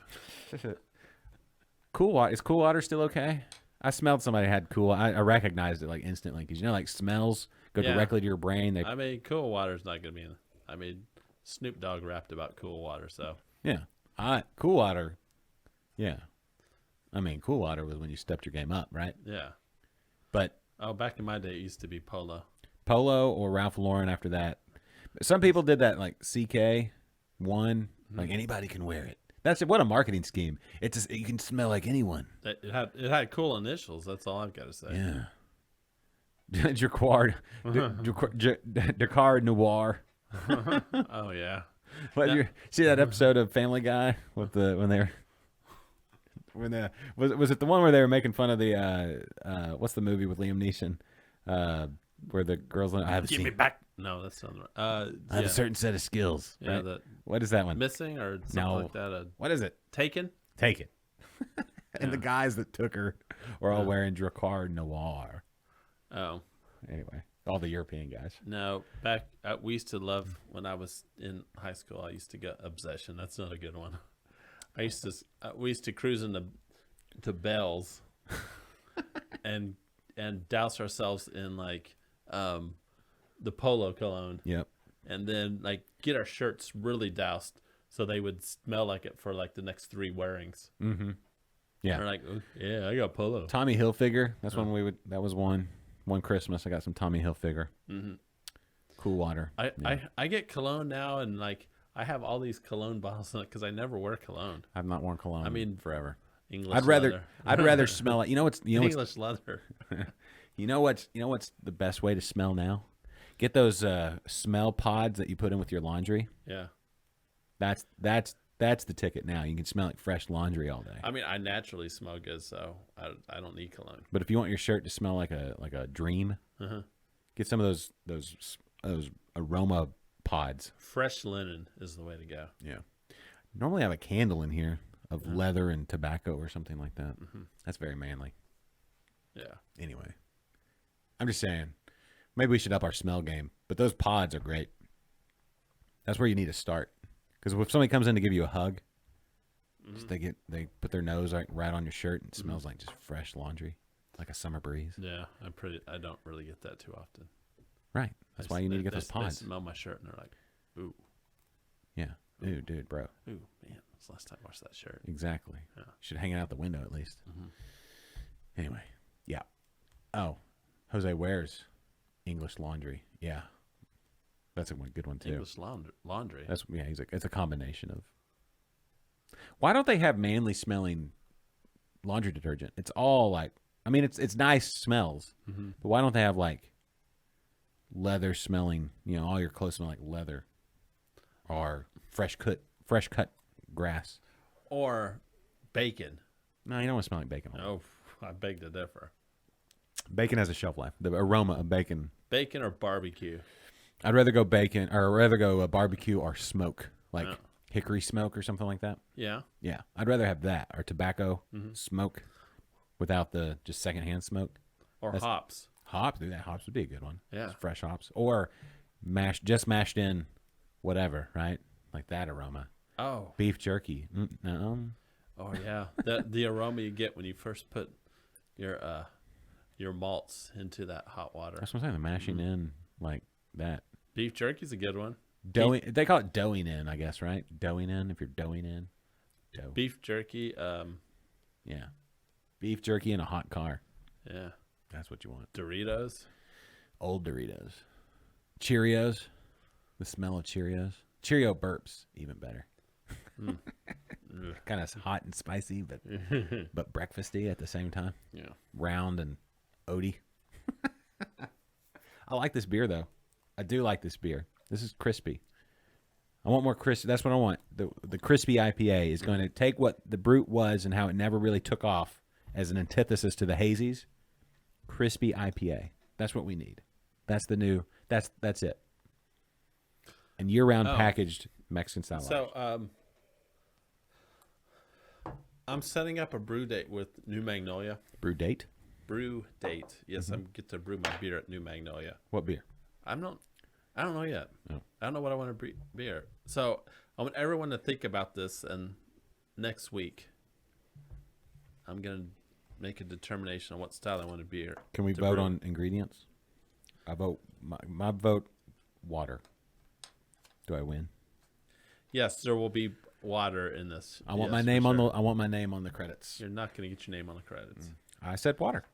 Cool Water. Is Cool Water still okay? I smelled somebody had Cool. I recognized it like instantly because like smells go directly to your brain. I mean, Cool Water's not going to be in. I mean, Snoop Dogg rapped about Cool Water, so. Yeah. Cool Water. Yeah. I mean, Cool Water was when you stepped your game up, right? Yeah. But back in my day, it used to be Polo. Polo or Ralph Lauren after that. Some people did that like CK1. Like anybody can wear it. That's what a marketing scheme. It's just, you can smell like anyone. It had cool initials. That's all I've got to say. Yeah. Jacquard, Dakar Noir. Oh yeah. What you see that episode of Family Guy with was it the one where they were making fun of the what's the movie with Liam Neeson where the girls I have Give me back. No, that's not right. I have a certain set of skills. Yeah, right? that What is that one? missing or something No. like that. What is it? Taken. Take it. And the guys that took her were all wearing Drakkar Noir. Oh Anyway, all the European guys. no, we used to love when I was in high school. I used to get Obsession. That's not a good one. We used to cruise into Bell's and douse ourselves in like the Polo cologne. Yep. And then like get our shirts really doused so they would smell like it for like the next 3 wearings. Mm-hmm. Yeah. They're like, "Oh, yeah, I got Polo." Tommy Hilfiger. That's when that was one Christmas. I got some Tommy Hilfiger. Mm-hmm. Cool Water. I get cologne now, and like I have all these cologne bottles because I never wear cologne. I've not worn cologne. I mean, forever. English. I'd rather smell it. English leather. You know what's the best way to smell now? Get those smell pods that you put in with your laundry. Yeah. That's That's the ticket now. You can smell like fresh laundry all day. I mean, I naturally smell good, so I don't need cologne. But if you want your shirt to smell like a dream, get some of those aroma pods. Fresh linen is the way to go. Yeah. Normally I have a candle in here of leather and tobacco or something like that. That's very manly. Yeah. Anyway, I'm just saying, maybe we should up our smell game. But those pods are great. That's where you need to start. Because if somebody comes in to give you a hug, just they put their nose right on your shirt and it smells like just fresh laundry, like a summer breeze. Yeah, I don't really get that too often. Right. That's why you need to get those They pods. smell my shirt and they're like, ooh, Yeah. Ooh, dude, bro. ooh, man, it's the last time I washed that shirt. Exactly. Yeah. Should hang it out the window at least. Anyway, yeah. Oh, Jose wears English laundry. Yeah, that's a good one too. English laundry. That's it's a combination of. Why don't they have manly smelling laundry detergent? It's all like, I mean, it's nice smells, but why don't they have like leather smelling? You know, all your clothes smell like leather, or fresh cut grass. Or bacon. No, you don't want to smell like bacon. Oh, I beg to differ. Bacon has a shelf life. The aroma of bacon. Bacon or barbecue? I'd rather go bacon, or I'd rather go barbecue or smoke, like Yeah. hickory smoke or something like that. Yeah. Yeah, I'd rather have that or tobacco smoke without the just secondhand smoke. Or hops. Hops, dude, that hops would be a good one. Yeah. Just fresh hops or mashed in, whatever, right? Like that aroma. Oh. Beef jerky. No. Oh yeah. the aroma you get when you first put your malts into that hot water. That's what I'm saying. The mashing in like that. Beef jerky's a good one. Doughing. They call it doughing in, I guess, right? Doughing in. If you're doughing in. Dough. Beef jerky. Yeah. Beef jerky in a hot car. Yeah. That's what you want. Doritos. Old Doritos. Cheerios. The smell of Cheerios. Cheerio burps, even better. Kind of hot and spicy, but breakfasty at the same time. Yeah. Round and oaty. I like this beer, though. I do like this beer. This is crispy. I want more crispy. That's what I want. The crispy IPA is going to take what the Brute was and how it never really took off as an antithesis to the hazies. Crispy IPA. That's what we need. That's the new. That's it. And year-round packaged Mexican style. So I'm setting up a brew date with New Magnolia. Brew date. Brew date. Yes, I'm get to brew my beer at New Magnolia. What beer? I don't know yet. Oh. I don't know what I want to brew beer. So I want everyone to think about this, and next week I'm gonna make a determination on what style I want to beer. Can we to vote brew. on ingredients? I vote. My vote. Water. Do I win? Yes, there will be water in this. I want Yes, my for name on the. sure. I want my name on the credits. You're not gonna get your name on the credits. I said water.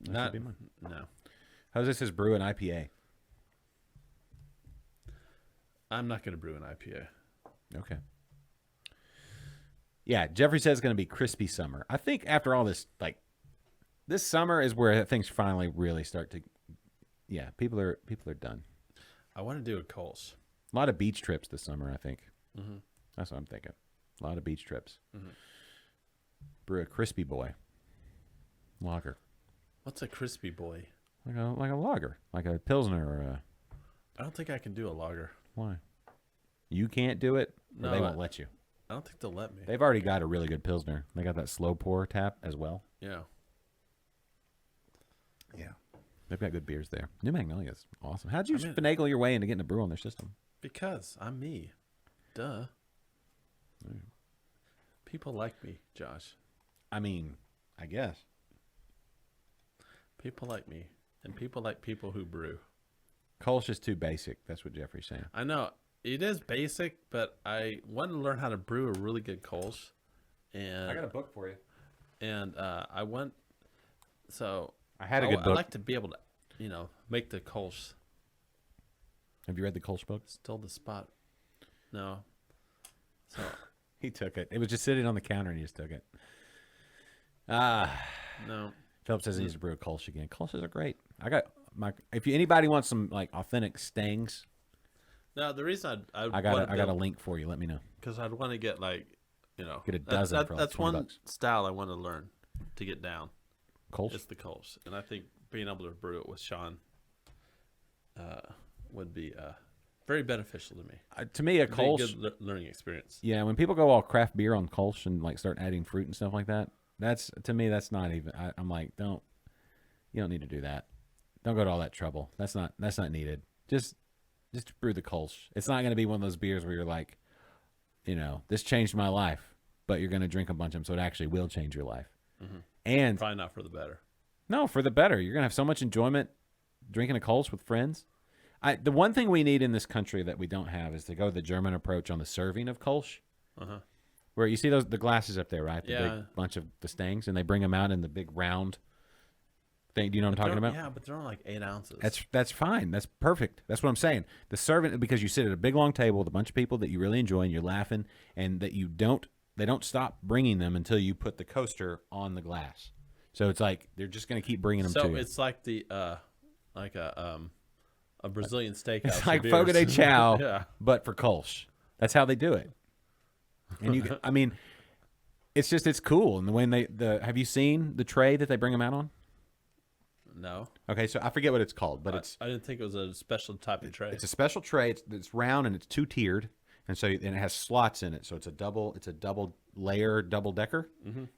That Not should be mine. no. Jose says brew an IPA. I'm not gonna brew an IPA. Okay. Yeah, Jeffrey says it's going to be crispy summer. I think after all this, like, this summer is where things finally really start to. Yeah, people are done. I want to do a Kolsch. A lot of beach trips this summer, I think. That's what I'm thinking. A lot of beach trips. Brew a crispy boy. Lager. What's a crispy boy? Like a lager. Like a Pilsner or a. I don't think I can do a lager. Why? You can't do it? Or No, they won't let you. I don't think they'll let me. They've already got a really good Pilsner. They got that slow pour tap as well. Yeah. Yeah. They've got good beers there. New Magnolia is awesome. How'd you finagle your way into getting a brew on their system? Because I'm me. Duh. People like me, Josh. I mean, I guess. People like me. And people like people who brew. Kolsch is too basic. That's what Jeffrey's saying. I know. It is basic, but I want to learn how to brew a really good Kolsch. And book for you. And I want... So... I had a good I book. like to be able to, make the Kolsch. Have you read the Kolsch book? Still the spot. No. So... He took it. It was just sitting on the counter and he just took it. No. Philip says he needs to brew a Kolsch again. Kolsch's are great. I got my. If anybody wants some like authentic Stangs, No, the reason I got a link for you. Let me know. because I'd want to get like, Get a dozen for like that's 20 one bucks. style I want to learn to get down. Kolsch. It's the Kolsch, and I think being able to brew it with Sean would be very beneficial to me. To me, a It'd be a Kolsch. good learning experience. Yeah, when people go all craft beer on Kolsch and like start adding fruit and stuff like that, that's to me that's not even. I'm like, you don't need to do that. Don't go to all that trouble. That's not needed. Just brew the Kolsch. It's not going to be one of those beers where you're like, this changed my life, but you're going to drink a bunch of them, so it actually will change your life. And Probably not for the better. no, for the better. You're going to have so much enjoyment drinking a Kolsch with friends. The one thing we need in this country that we don't have is to go the German approach on the serving of Kolsch. Uh-huh. Where you see the glasses up there, right? The Yeah. big bunch of the stangs, and they bring them out in the big round thing. Do you know what I'm talking about? Yeah, but they're only like 8 ounces. That's fine. That's perfect. That's what I'm saying. The serving, because you sit at a big long table with a bunch of people that you really enjoy and you're laughing, and that they don't stop bringing them until you put the coaster on the glass. So it's like they're just going to keep bringing them to so you. it's like a Brazilian steakhouse. It's for like beers. Fogo de Chao, Yeah. but for Kolsch. That's how they do it. And I mean, it's cool. And the way have you seen the tray that they bring them out on? No, Okay, so I forget what it's called, but I didn't think it was a special type of tray. it's a special tray. It's round and it's 2-tiered, and it has slots in it. So it's a double layer, double decker,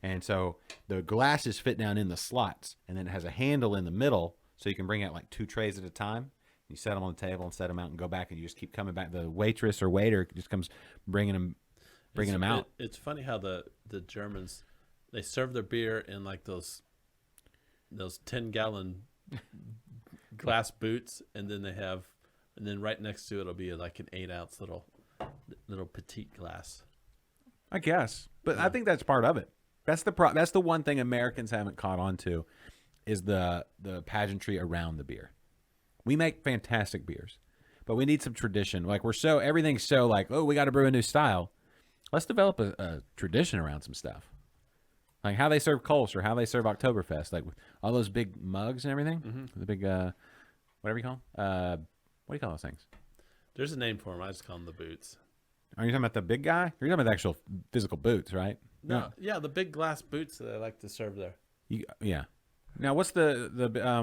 and so the glasses fit down in the slots, and then it has a handle in the middle, so you can bring out like 2 trays at a time. You set them on the table and set them out and go back, and you just keep coming back. The waitress or waiter just comes bringing them out. It's funny how the Germans, they serve their beer in like those 10-gallon glass boots, and then right next to it'll be like an 8-ounce little petite glass. I guess, but I think that's part of it. That's the one thing Americans haven't caught on to, is the pageantry around the beer. We make fantastic beers, but we need some tradition. Like everything's so like, oh, we got to brew a new style. Let's develop a tradition around some stuff, like how they serve Kolsch or how they serve Oktoberfest, like with all those big mugs and everything. The big whatever you call them. What do you call those things? There's a name for them. I just call them the boots. Are you talking about the big guy? You're talking about the actual physical boots, right? No, yeah, the big glass boots that I like to serve there. Yeah. Now, what's the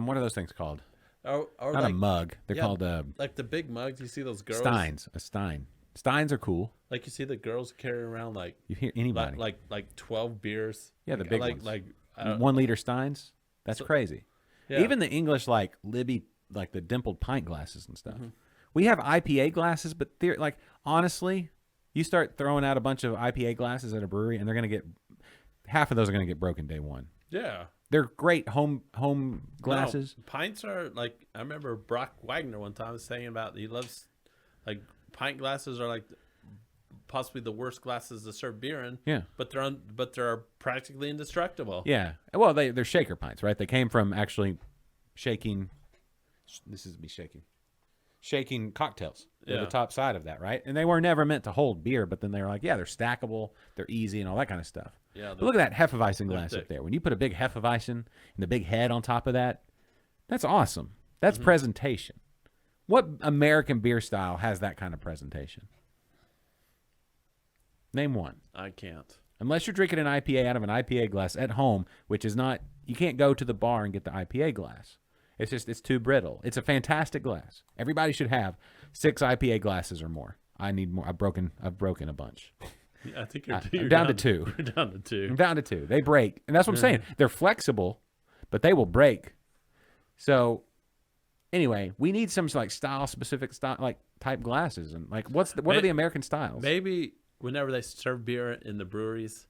what are those things called? Or Not like, a mug. They're yeah, called like the big mugs. You see those girls? steins. A stein. Steins are cool. Like you see the girls carrying around like You hear anybody? like 12 beers. Yeah, the Like, big like, ones. Like 1 liter steins. That's crazy. yeah. Even the English like Libby, like the dimpled pint glasses and stuff. We have IPA glasses, but they're like, honestly, you start throwing out a bunch of IPA glasses at a brewery, and they're gonna get half of those are gonna get broken day one. yeah. They're great home glasses. No, pints are like, I remember Brock Wagner one time was saying about he loves like pint glasses are like possibly the worst glasses to serve beer in. Yeah. But they're practically indestructible. Yeah. Well, they're shaker pints, right? They came from actually shaking. This is me shaking cocktails. They're Yeah. the top side of that, right? And they were never meant to hold beer, but then they were like, yeah, they're stackable, they're easy, and all that kind of stuff. Yeah, But look at that Hefeweizen they're glass up thick. there. When you put a big Hefeweizen and the big head on top of that, that's awesome. That's presentation. What American beer style has that kind of presentation? Name one. I can't. Unless you're drinking an IPA out of an IPA glass at home, which is not, you can't go to the bar and get the IPA glass. It's too brittle. It's a fantastic glass. Everybody should have 6 IPA glasses or more. I need more. I've broken a bunch. I think I'm you're down to 2. You're down to 2. I'm down to 2. They break. And that's what I'm saying. They're flexible, but they will break. So anyway, we need some like specific style, like type glasses. And like, what are the American styles? Maybe whenever they serve beer in the breweries,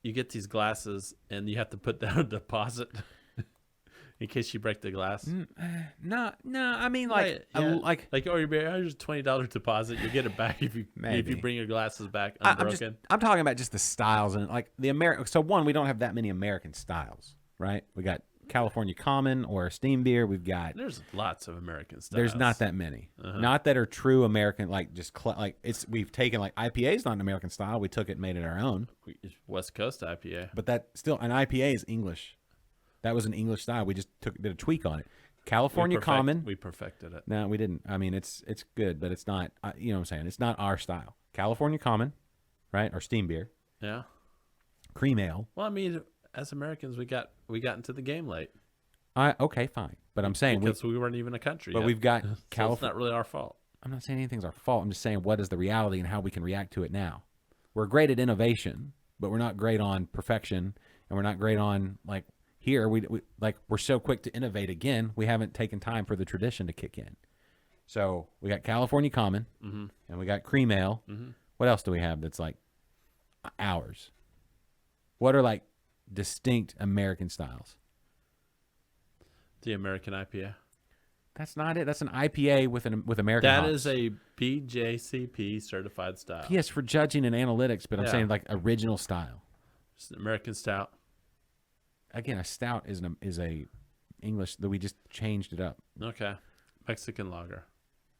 you get these glasses and you have to put down a deposit in case you break the glass. No. I mean, like, Yeah. like oh, your beer, here's a $20 deposit. You get it back if you Maybe. bring your glasses back I'm unbroken. I'm talking about just the styles and like the American. So one, we don't have that many American styles, right? We got California Common or Steam beer. We've got. There's lots of American styles. There's not that many. Not that are true American. Like just like we've taken like IPA is not an American style. We took it and made it our own. West Coast IPA. But that still an IPA is English. That was an English style. We just did a tweak on it. California Common. We perfected it. No, we didn't. I mean, it's good, but it's not. You know what I'm saying? It's not our style. California Common, right? Or steam beer, Yeah. cream ale. Well, I mean, as Americans, we got into the game late Okay, fine. But I'm saying because we weren't even a country. but yet. we've got So it's California. not really our fault. I'm not saying anything's our fault. I'm just saying what is the reality and how we can react to it now. We're great at innovation, but we're not great on perfection, and we're not great on like here. We like we're so quick to innovate again. We haven't taken time for the tradition to kick in. So we got California Common, and we got cream ale. What else do we have that's like ours? What are like distinct American styles? The American IPA. That's not it. That's an IPA with American That hops. is a BJCP certified style. Yes, for judging and analytics, but I'm Yeah. saying like original style. It's an American stout. Again, a stout is a English that we just changed it up. Okay. Mexican lager.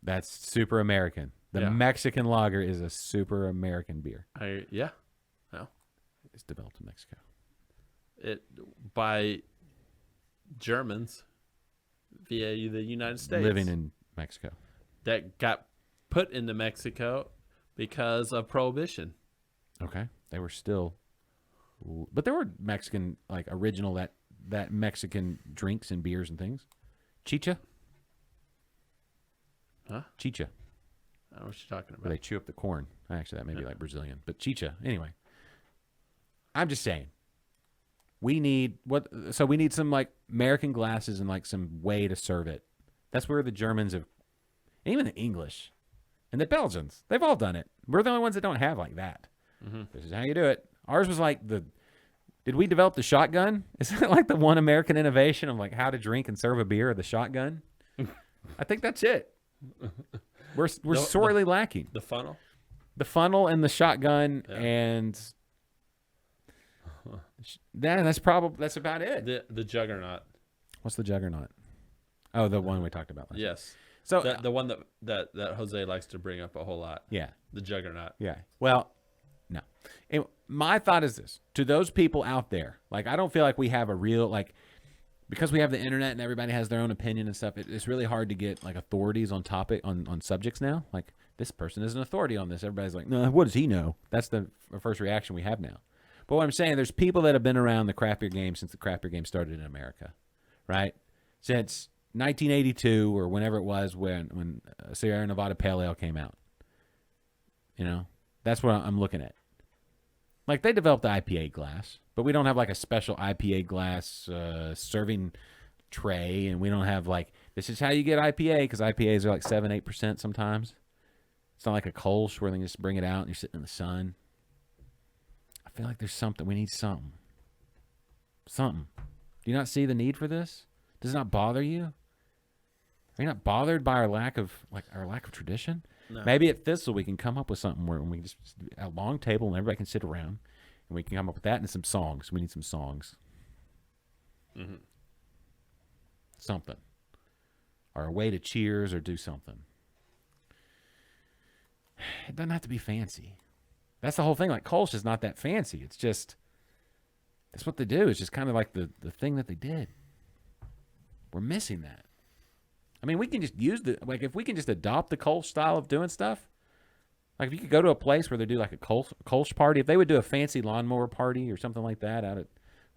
That's super American. The Yeah. Mexican lager is a super American beer. Yeah. Well, It's developed in Mexico. it by Germans via the United States Living in Mexico. that got put into Mexico because of prohibition. Okay. They were still, but there were Mexican, like original, that Mexican drinks and beers and things. Chicha? Huh? Chicha. I don't know what you're talking Where about. they chew up the corn. Actually, that may be like Brazilian, but chicha. Anyway, I'm just saying, we need some like American glasses and like some way to serve it. That's where the Germans have, and even the English, and the Belgians. They've all done it. We're the only ones that don't have like that. This is how you do it. Ours was like Did we develop the shotgun? Is that like the one American innovation of like how to drink and serve a beer? The shotgun. I think that's it. We're sorely lacking. The funnel? The funnel and the shotgun and that's about it. The juggernaut. What's the juggernaut? Oh, the one we talked about last. Yes. So The one that Jose likes to bring up a whole lot. yeah, The juggernaut. yeah. Well, no. My thought is this: to those people out there, like I don't feel like we have a real like because we have the internet and everybody has their own opinion and stuff. It's really hard to get like authorities on topic on subjects now. Like this person is an authority on this. Everybody's like, no, what does he know? That's the first reaction we have now. But what I'm saying, there's people that have been around the craft beer game since the craft beer game started in America, right? Since 1982 or whenever it was when Sierra Nevada Pale Ale came out. You know, that's what I'm looking at. Like they developed the IPA glass, but we don't have like a special IPA glass serving tray, and we don't have like this is how you get IPA because IPAs are like 7-8% sometimes. It's not like a Kolsch where they just bring it out and you're sitting in the sun. I feel like there's something. We need something. Something. Do you not see the need for this? Does it not bother you? Are you not bothered by our lack of tradition? No. Maybe at Thistle we can come up with something where we can just a long table and everybody can sit around and we can come up with that and some songs. We need some songs. Mm-hmm. Something. Or a way to cheers or do something. It doesn't have to be fancy. That's the whole thing. Like Kolsch is not that fancy. It's just that's what they do. It's just kind of like the thing that they did. We're missing that. I mean, we can just use if we can just adopt the Kolsch style of doing stuff. Like if you could go to a place where they do like a Kolsch party, if they would do a fancy lawnmower party or something like that out at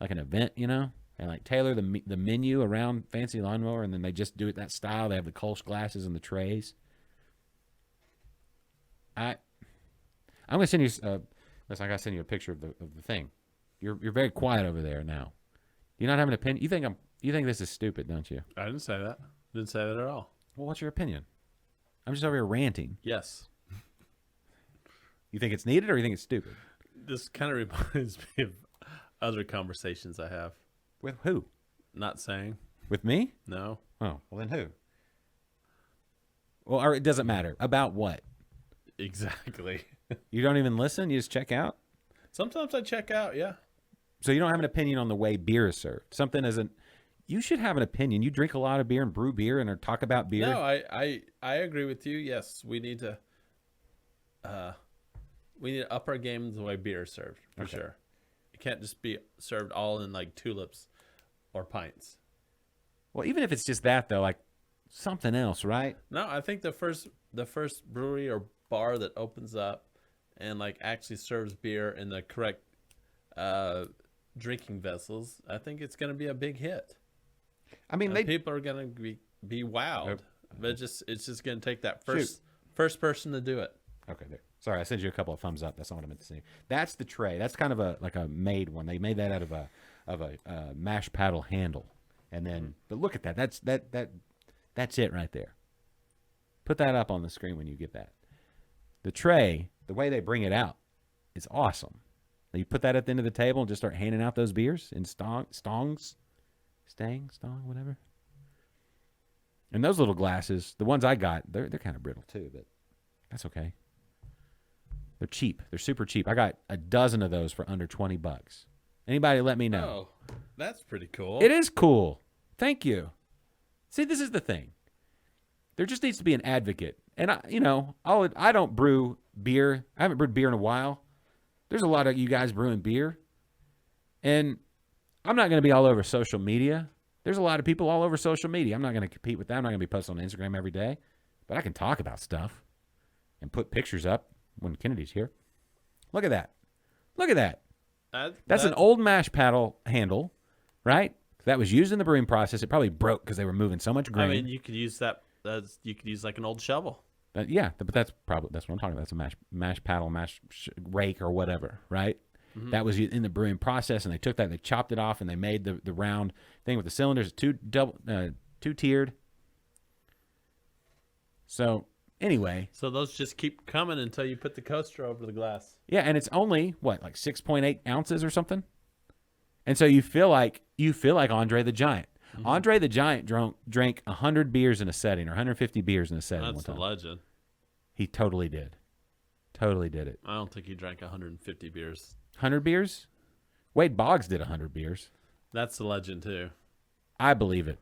like an event, you know, and like tailor the menu around fancy lawnmower, and then they just do it that style. They have the Kolsch glasses and the trays. I'm gonna send you. Listen, I gotta send you a picture of the thing. You're very quiet over there now. You're not having an opinion. You think this is stupid, don't you? I didn't say that. Didn't say that at all. Well, what's your opinion? I'm just over here ranting. Yes. You think it's needed or you think it's stupid? This kind of reminds me of other conversations I have. With who? Not saying. With me? No. Oh, well then who? Well, or it doesn't matter. About what? Exactly. You don't even listen? You just check out? Sometimes I check out, yeah. So you don't have an opinion on the way beer is served? Something isn't... You should have an opinion. You drink a lot of beer and brew beer and or talk about beer. No, I agree with you. Yes, we need to up our game the way beer is served, for Okay. sure. It can't just be served all in like tulips or pints. Well, even if it's just that though, like something else, right? No, I think the first brewery or bar that opens up and like actually serves beer in the correct drinking vessels, I think it's going to be a big hit. I mean, And people are going to be wowed. But it's just going to take that first person to do it. Okay, there. Sorry, I sent you a couple of thumbs up. That's not what I meant to say. That's the tray. That's kind of like a made one. They made that out of a mash paddle handle, and then but look at that. That's it right there. Put that up on the screen when you get that. The tray, the way they bring it out, is awesome. You put that at the end of the table and just start handing out those beers in stong, whatever. And those little glasses, the ones I got, they're kind of brittle too, but that's okay. They're cheap. They're super cheap. I got a dozen of those for under $20. Anybody let me know. Oh, that's pretty cool. It is cool. Thank you. See, this is the thing. There just needs to be an advocate. And I don't brew beer. I haven't brewed beer in a while. There's a lot of you guys brewing beer. And I'm not going to be all over social media. There's a lot of people all over social media. I'm not going to compete with that. I'm not going to be posting on Instagram every day. But I can talk about stuff and put pictures up when Kennedy's here. Look at that. Look at that. That's an old mash paddle handle, right? That was used in the brewing process. It probably broke because they were moving so much grain. I mean, you could use that. You could use like an old shovel. But that's what I'm talking about. That's a mash paddle, rake or whatever, right? Mm-hmm. That was in the brewing process, and they took that, they chopped it off, and they made the round thing with the cylinders, two tiered. So anyway, so those just keep coming until you put the coaster over the glass. Yeah, and it's only like 6.8 ounces or something, and so you feel like Andre the Giant. Mm-hmm. Andre the Giant drank 100 beers in a setting, or 150 beers in a setting. That's one time. a legend. He totally did. Totally did it. I don't think he drank 150 beers. 100 beers? Wade Boggs did 100 beers. That's a legend too. I believe it.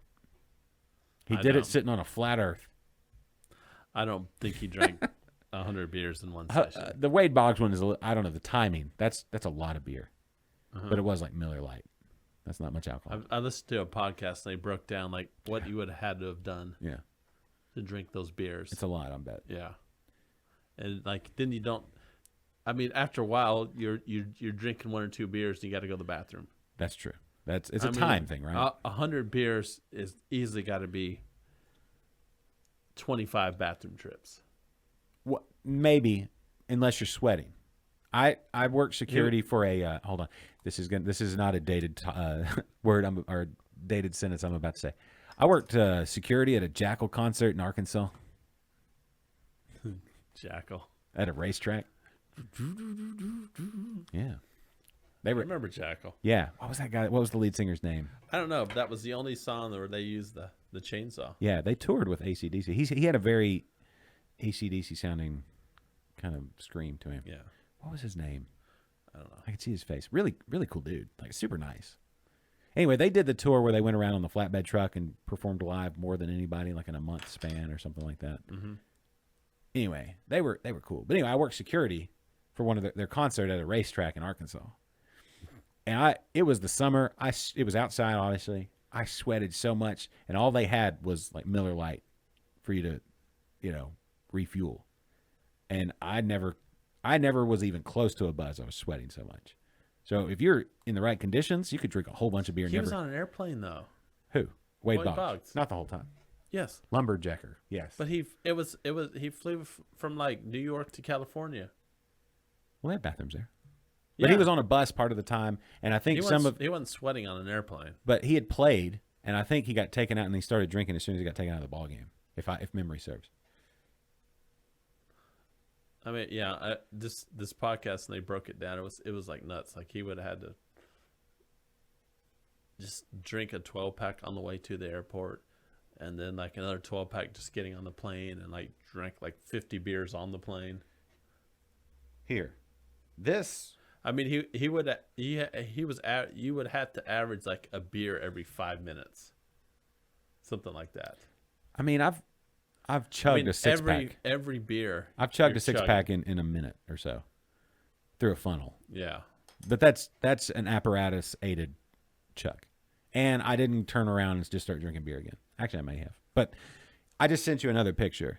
He did it sitting on a flat earth. I don't think he drank 100 beers in one session. The Wade Boggs one is, I don't know, the timing. That's a lot of beer. But it was like Miller Lite. That's not much alcohol. I listened to a podcast and they broke down like what you would have had to have done to drink those beers. It's a lot, I bet. Yeah. And like then you don't. I mean, after a while, you're drinking 1 or 2 beers and you got to go to the bathroom. That's true. It's a time thing, right? 100 beers is easily got to be 25 bathroom trips. What? Maybe, unless you're sweating. I worked security for a. Hold on. This is not a dated word or dated sentence I'm about to say. I worked security at a Jackal concert in Arkansas. Jackal. At a racetrack. Yeah. I remember Jackal. Yeah. What was that guy? What was the lead singer's name? I don't know, but that was the only song where they used the chainsaw. Yeah, they toured with AC/DC. He had a very AC/DC sounding kind of scream to him. Yeah. What was his name? I don't know. I could see his face. Really, really cool dude. Like super nice. Anyway, they did the tour where they went around on the flatbed truck and performed live more than anybody, like in a month span or something like that. Mm-hmm. Anyway, they were cool. But anyway, I worked security for one of their concert at a racetrack in Arkansas. And it was the summer. It was outside, obviously. I sweated so much, and all they had was like Miller Lite for you to, refuel. And I never was even close to a buzz. I was sweating so much. So if you're in the right conditions, you could drink a whole bunch of beer. He was on an airplane though. Who? Wade Boggs. Boggs. Not the whole time. Yes. Lumberjacker. Yes. But he flew from like New York to California. Well, they had bathrooms there. But he was on a bus part of the time, and I think he wasn't sweating on an airplane. But he had played, and I think he got taken out, and he started drinking as soon as he got taken out of the ball game, if memory serves. I mean, yeah, this podcast and they broke it down. It was like nuts. Like he would have had to just drink a 12-pack on the way to the airport, and then like another 12-pack just getting on the plane, and like drank like 50 beers on the plane. Here, this. I mean, you would have to average like a beer every 5 minutes, something like that. I mean, I've chugged a 6-pack. Every beer. I've chugged a 6-pack in a minute or so through a funnel. Yeah. But that's an apparatus aided chug. And I didn't turn around and just start drinking beer again. Actually, I may have. But I just sent you another picture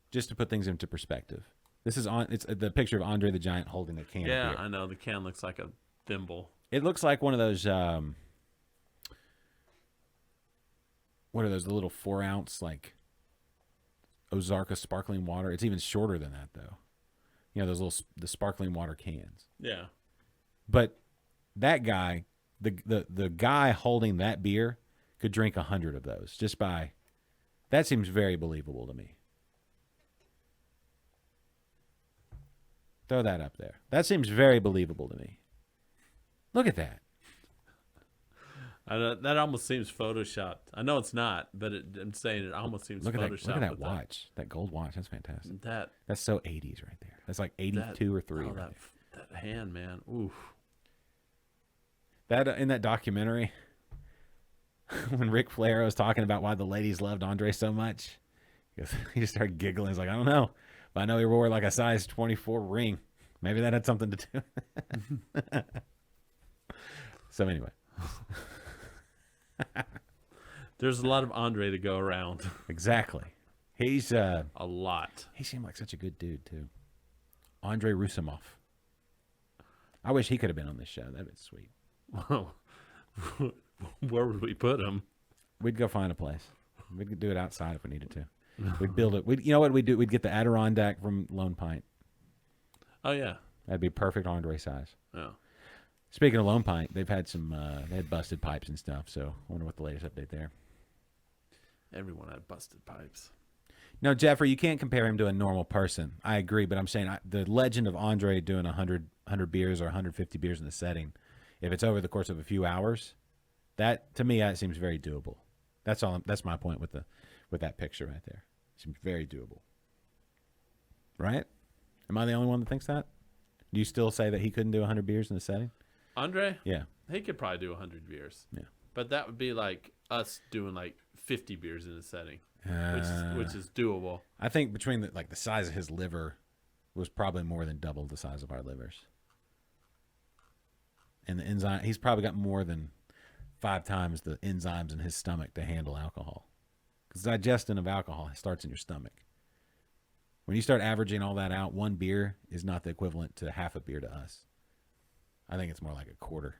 just to put things into perspective. It's the picture of Andre the Giant holding a can Yeah, of beer. I know. The can looks like a thimble. It looks like one of those, what are those, the little 4-ounce, like, Ozarka sparkling water. It's even shorter than that, though. You know, those the sparkling water cans. Yeah. But that guy, the guy holding that beer could drink 100 of those just by, that seems very believable to me. Throw that up there. That seems very believable to me. Look at that. I know, that almost seems photoshopped. I know it's not, but I'm saying it almost seems Look photoshopped. at that with watch. That gold watch. That's fantastic. That That's so 80s right there. That's like 82 or 3. Oh, right that hand, man. Oof. there. That in that documentary, when Ric Flair was talking about why the ladies loved Andre so much, he just started giggling. He's like, I don't know, but I know he wore like a size 24 ring. Maybe that had something to do. So anyway. There's a lot of Andre to go around. Exactly. He's A lot. he seemed like such a good dude too. Andre Rusimov. I wish he could have been on this show. That'd be sweet. Where would we put him? We'd go find a place. We'd do it outside if we needed to. We'd build it. You know what we'd do? We'd get the Adirondack from Lone Pint. Oh, yeah. That'd be perfect Andre size. Oh. Speaking of Lone Pint, they've had some they had busted pipes and stuff. So I wonder what the latest update there. Everyone had busted pipes. No, Jeffrey, you can't compare him to a normal person. I agree, but I'm saying the legend of Andre doing 100 beers or 150 beers in a setting, if it's over the course of a few hours, that to me that seems very doable. That's all. That's my point with that picture right there. It seems very doable. Right? Am I the only one that thinks that? Do you still say that he couldn't do 100 beers in a setting? Andre? Yeah. He could probably do 100 beers. Yeah. But that would be like us doing like 50 beers in a setting, which is doable. I think between the size of his liver was probably more than double the size of our livers. And the enzyme, he's probably got more than 5 times the enzymes in his stomach to handle alcohol. Because digestion of alcohol starts in your stomach. When you start averaging all that out, one beer is not the equivalent to half a beer to us. I think it's more like a quarter.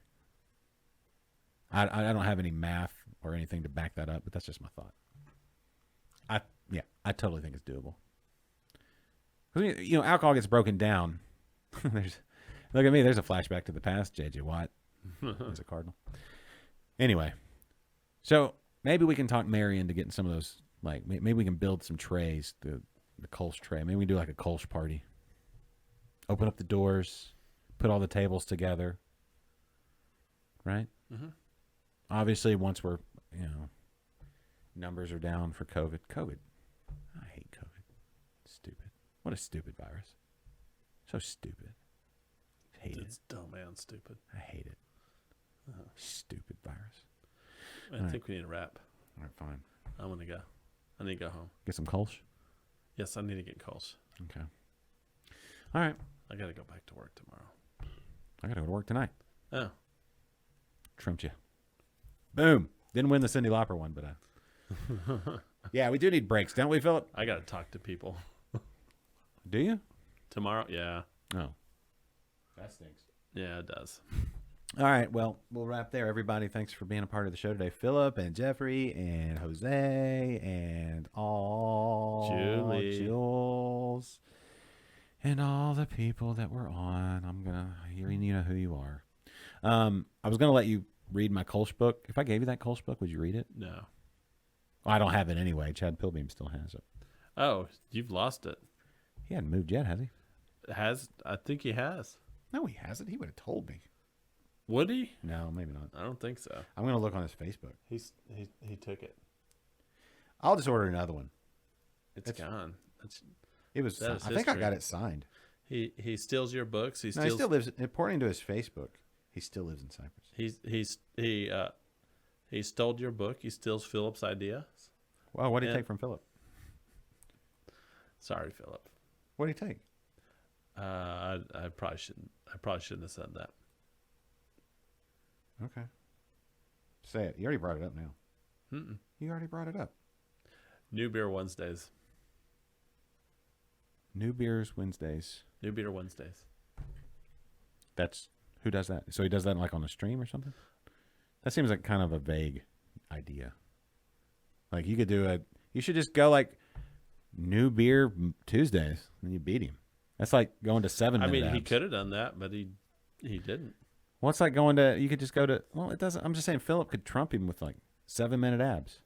I don't have any math or anything to back that up, but that's just my thought. I totally think it's doable. You know, alcohol gets broken down. Look at me. There's a flashback to the past. J.J. Watt as a Cardinal. Anyway, so maybe we can talk Mary into getting some of those. Like maybe we can build some trays. The Kolsch tray. Maybe we can do like a Kolsch party. Open up the doors. Put all the tables together. Right? Mm-hmm. Obviously, once we're, numbers are down for COVID. I hate COVID. Stupid. What a stupid virus. So stupid. Hate It's dumb and stupid. it. I hate it. Stupid virus. I think we need a wrap. All right, fine. I want to go. I need to go home. Get some Kolsch? Yes, I need to get calls. Okay. All right. I got to go back to work tomorrow. I got to go to work tonight. Oh. Trimmed you. Boom. Didn't win the Cyndi Lauper one, but yeah, we do need breaks, don't we, Philip? I got to talk to people. Do you? Tomorrow? Yeah. Oh. That stinks. Yeah, it does. All right. Well, we'll wrap there. Everybody, thanks for being a part of the show today. Philip and Jeffrey and Jose and all Jules and all the people that were on. You know who you are. I was gonna let you read my Kolsch book. If I gave you that Kolsch book, would you read it? No. Well, I don't have it anyway. Chad Pilbeam still has it. Oh, you've lost it. He hadn't moved yet, has he? I think he has. No, he hasn't. He would have told me. Would he? No, maybe not. I don't think so. I'm gonna look on his Facebook. He took it. I'll just order another one. It's gone. It was. That is I think I history. got it signed. He steals your books. No, he still lives. According to his Facebook, he still lives in Cyprus. He stole your book. He steals Philip's ideas. Well, what did he Yeah. take from Philip? Sorry, Philip. What did he take? I probably shouldn't have said that. Okay. Say it. You already brought it up now. You already brought it up. New Beer Wednesdays. New Beers Wednesdays. New Beer Wednesdays. That's who does that? So he does that like on a stream or something? That seems like kind of a vague idea. Like you could do a. You should just go like New Beer Tuesdays, and you beat him. That's like going to 7 I minute mean, he abs. could have done that, but he didn't. Well, it's like going to. You could just go to. Well, it doesn't. I'm just saying, Philip could trump him with like 7 minute abs.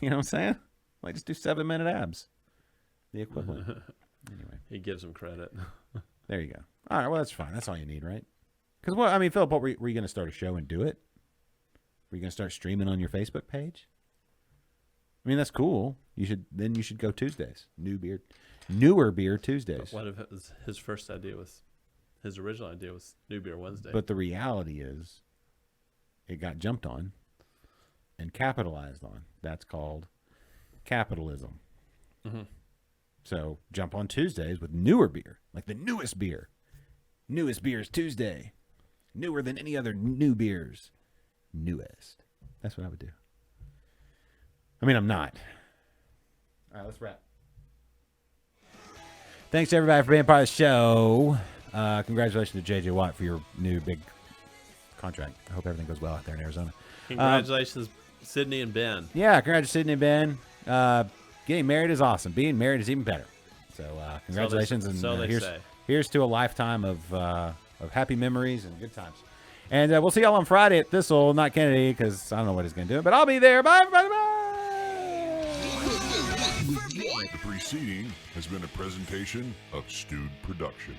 You know what I'm saying? Like just do 7 minute abs. The equivalent. Anyway, He gives him credit. there you go. All right. Well, that's fine. That's all you need, right? Because what I mean, Philip, what were you going to start a show and do it? Were you going to start streaming on your Facebook page? I mean, that's cool. You should go Tuesdays. Newer beer Tuesdays. What if it was his first idea was, his original idea was New Beer Wednesday? But the reality is, it got jumped on and capitalized on. That's called capitalism. Mm-hmm. So jump on Tuesdays with newer beer, like the newest beer. Newest beers Tuesday. Newer than any other new beers. Newest. That's what I would do. I mean, I'm not. All right, let's wrap. Thanks, everybody, for being part of the show. Congratulations to J.J. Watt for your new big contract. I hope everything goes well out there in Arizona. Congratulations, Sydney and Ben. Yeah, congrats, Sydney and Ben. Getting married is awesome. Being married is even better. So congratulations. So they say. Here's to a lifetime of happy memories and good times. And we'll see y'all on Friday at Thistle, not Kennedy, because I don't know what he's going to do. But I'll be there. Bye, everybody. Bye. The preceding has been a presentation of Stewed Productions.